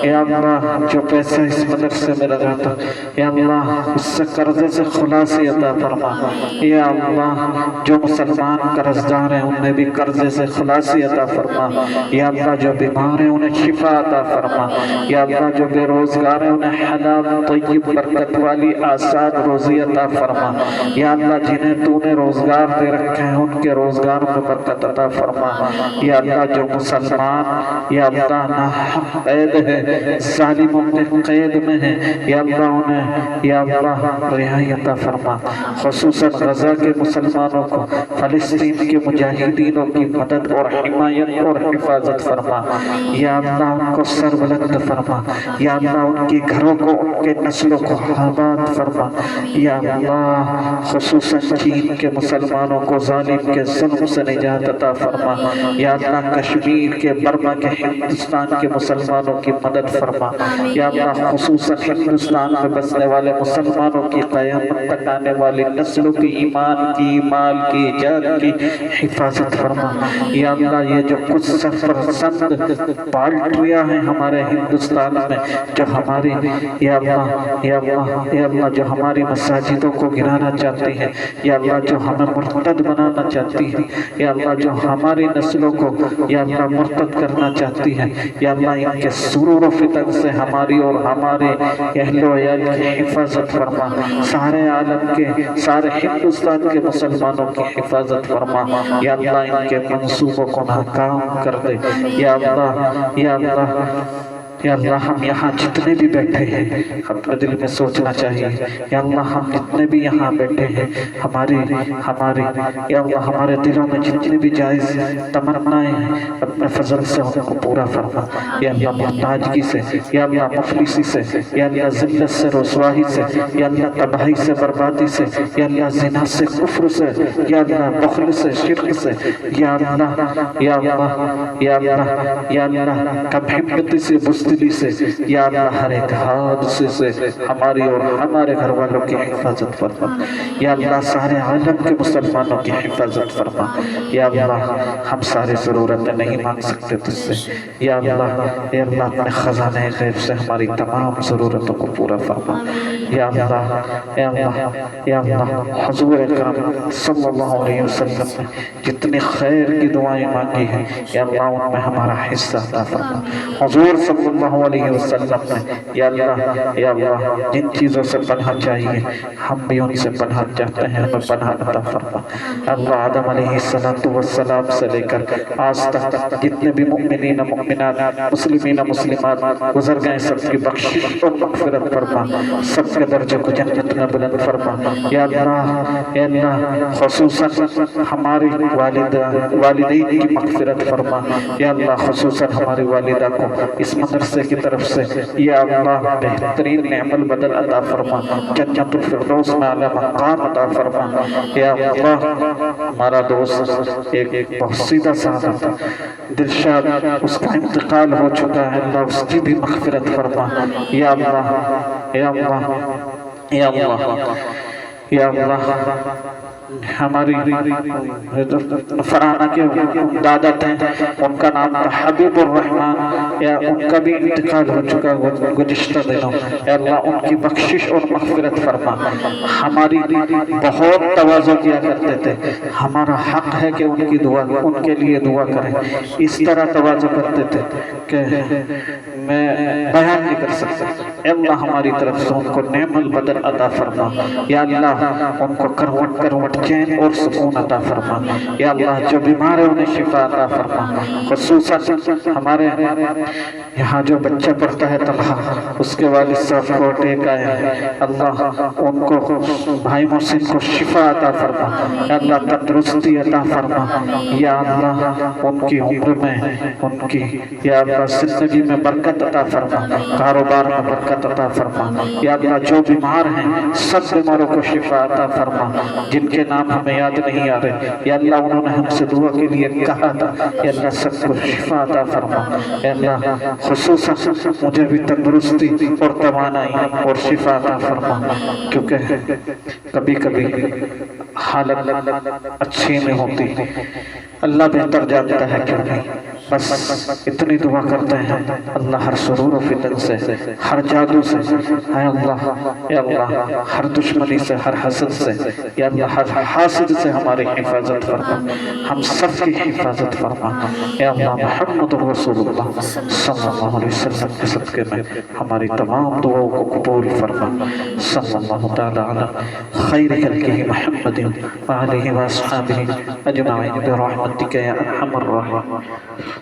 یا اللہ جو پیسہ اس مدرسے میں لگا تھا یا اللہ اس سے قرضے سے خلاصی عطا فرما یا اللہ جو مسلمان قرضدار ہیں انہیں بھی قرضے سے خلاصی عطا فرما یا اللہ جو بیمار ہیں انہیں شفا عطا فرما یا اللہ جو بے روزگار ہیں انہیں حلال طیب برکت والی آسان روزی عطا فرما یا اللہ جنہیں تو نے روزگار دے رکھے ہیں ان کے روزگار میں برکت عطا فرما یا اللہ جو مسلمان یا اللہ ناحق قید ہے ظالموں کے قید میں ہے یا اللہ انہیں یا اللہ رہائی عطا فرما خصوصاً غزہ کے مسلمانوں کو فلسطین کے مجاہدینوں کی مدد اور حمایت اور حفاظت فرما یا اللہ ان کو سر بلند فرما یا اللہ ان کی گھروں کو ان کے نسلوں کو آباد فرما یا اللہ خصوصاً چین کے مسلمانوں کو ظالم کے ظلم سے نجات عطا فرما یا اللہ کشمیر کے برما کے ہندوستان کے مسلمانوں کی مدد فرما یا اللہ خصوصاً ہندوستان میں بسنے والے مسلمانوں کی قیامت تک آنے والی نسلوں کی ایمان کی مال کی جان کی حفاظت فرما یا اللہ یہ جو کچھ سرپرسند پارٹیاں ہیں ہمارے ہندوستان میں جو ہماری یا اللہ جو ہماری مساجدوں کو گرانا چاہتی ہیں یا اللہ جو ہمیں مرتد بنانا چاہتی ہے یا اللہ جو ہماری نسلوں کو یا اللہ مرتد کرنا چاہتی ہے یا اللہ ان کے سرور و فتن سے ہماری اور ہمارے اہل و عیال کی حفاظت فرما سارے عالم کے سارے ہندوستان کے مسلمانوں کی حفاظت فرما یا اللہ ان کے منصوبوں کو ناکام کر دے یا اللہ ہم یہاں جتنے بھی بیٹھے ہیں اپنے دل میں سوچنا چاہیے یا اللہ ہم جتنے بھی یہاں بیٹھے ہیں یا اللہ ہمارے دلوں میں جتنے بھی جائز تمنائیں ہیں اپنے فضل سے ان کو پورا فرما یا اللہ محتاجگی سے یا اللہ مفلسی سے یا اللہ ذلت سے رسوائی سے یا اللہ تباہی سے بربادی سے یا اللہ زنا سے کفر سے یا اللہ بخل سے شرک سے یا اللہ کم حمتی سے بزدلی سے یا اللہ ہر ایک حادثے سے ہماری اور ہمارے گھر والوں کی حفاظت فرما یا اللہ سارے عالم کے مسلمانوں کی حفاظت فرما یا اللہ ہم سارے ضرورتیں نہیں مانگ سکتے تجھ سے یا اللہ اپنے خزانے غیب سے ہماری تمام ضرورتوں کو پورا فرما یا اللہ حضور اکرم صلی اللہ علیہ وسلم نے جتنی خیر کی دعائیں مانگی ہیں یا اللہ ان میں ہمارا حصہ عطا فرما حضور صلی اللہ علیہ وسلم نے یا اللہ جن چیزوں سے پناہ چاہیے ہم بھی ان سے پناہ چاہتے ہیں ہمیں پناہ عطا فرما اللہ آدم علیہ السلام سے لے کر آج تک جتنے بھی مؤمنین مؤمنات مسلمین مسلمات گزر گئے سب کی بخشش اور مغفرت فرما سب کے درجے کو جنت میں بلند فرما یا اللہ خصوصاً ہماری والدین کی مغفرت فرما یا اللہ خصوصاً ہماری والدہ کو اس مدرسے کی طرف سے یا اللہ بہترین نعمل بدل عطا فرما جنت الفردوس میں اعلی مقام عطا فرما یا اللہ ہمارا دوست ایک بہت سیدھا سادہ تھا دلشاد اس کا انتقال ہو چکا ہے اللہ اس کی بھی مغفرت فرما یا اللہ یا اللہ یا اللہ یا اللہ ہماری فرانہ کے دادا تھے، ان کا نام تھا حبیب الرحمن، یا ان کا بھی انتقال ہو چکا گزشتہ دنوں، اے اللہ ان کی بخشش اور مغفرت فرما۔ ہماری بہت تواضع کیا کرتے تھے، ہمارا حق ہے کہ ان کی دعا، ان کے لیے دعا کریں، اس طرح تواضع کرتے تھے کہ میں بیان نہیں کر سکتا۔ اے اللہ ہماری طرف سے ان کو نعم البدل عطا فرما، یا اللہ ان کو کروٹ کروٹ چین اور سکون عطا فرما، یا اللہ جو بیمار ہے انہیں شفا عطا فرما۔ خصوصاً ہمارے یہاں جو بچہ پڑھتا ہے طلحہ، اس کے والد صاحب کو ٹیک آئے ہیں، اللہ ان کو بھائی محسن کو شفا عطا فرما، یا اللہ تندرستی عطا فرما، یا اللہ ان کی عمر میں، ان کی یا اللہ زندگی میں برکت عطا فرما، کاروبار میں برکت عطا فرما، یا اللہ جو بیمار ہیں سب بیماروں کو شفا عطا فرما، جن کے نام ہمیں یاد نہیں آ رہے یا اللہ انہوں نے ہم سے دعا کے لیے کہا تھا، یا اللہ سب کو شفا عطا فرما، یا اللہ خصوصاً مجھے بھی تندرستی اور توانائی اور شفا عطا فرما، کیونکہ کبھی کبھی حالت اچھی نہیں ہوتی، اللہ بہتر جانتا ہے کیوں نہیں، بس اتنی دعا کرتے ہیں اللہ ہر سرور و فتن سے، ہر جادو سے، اے اللہ یا اللہ ہر دشمنی سے، ہر حسد سے، یا اللہ ہر حاسد سے ہماری حفاظت فرما، ہم سب کی حفاظت فرما، یا اللہ محمد رسول اللہ صلی اللہ علیہ وسلم کے صدقے میں ہماری تمام دعاوں کو قبول فرما، صلی اللہ تعالی علی خیر خلقہ محمد وآلہ وآصحابہ اجمعین برحمتک یا ارحم الراحمین۔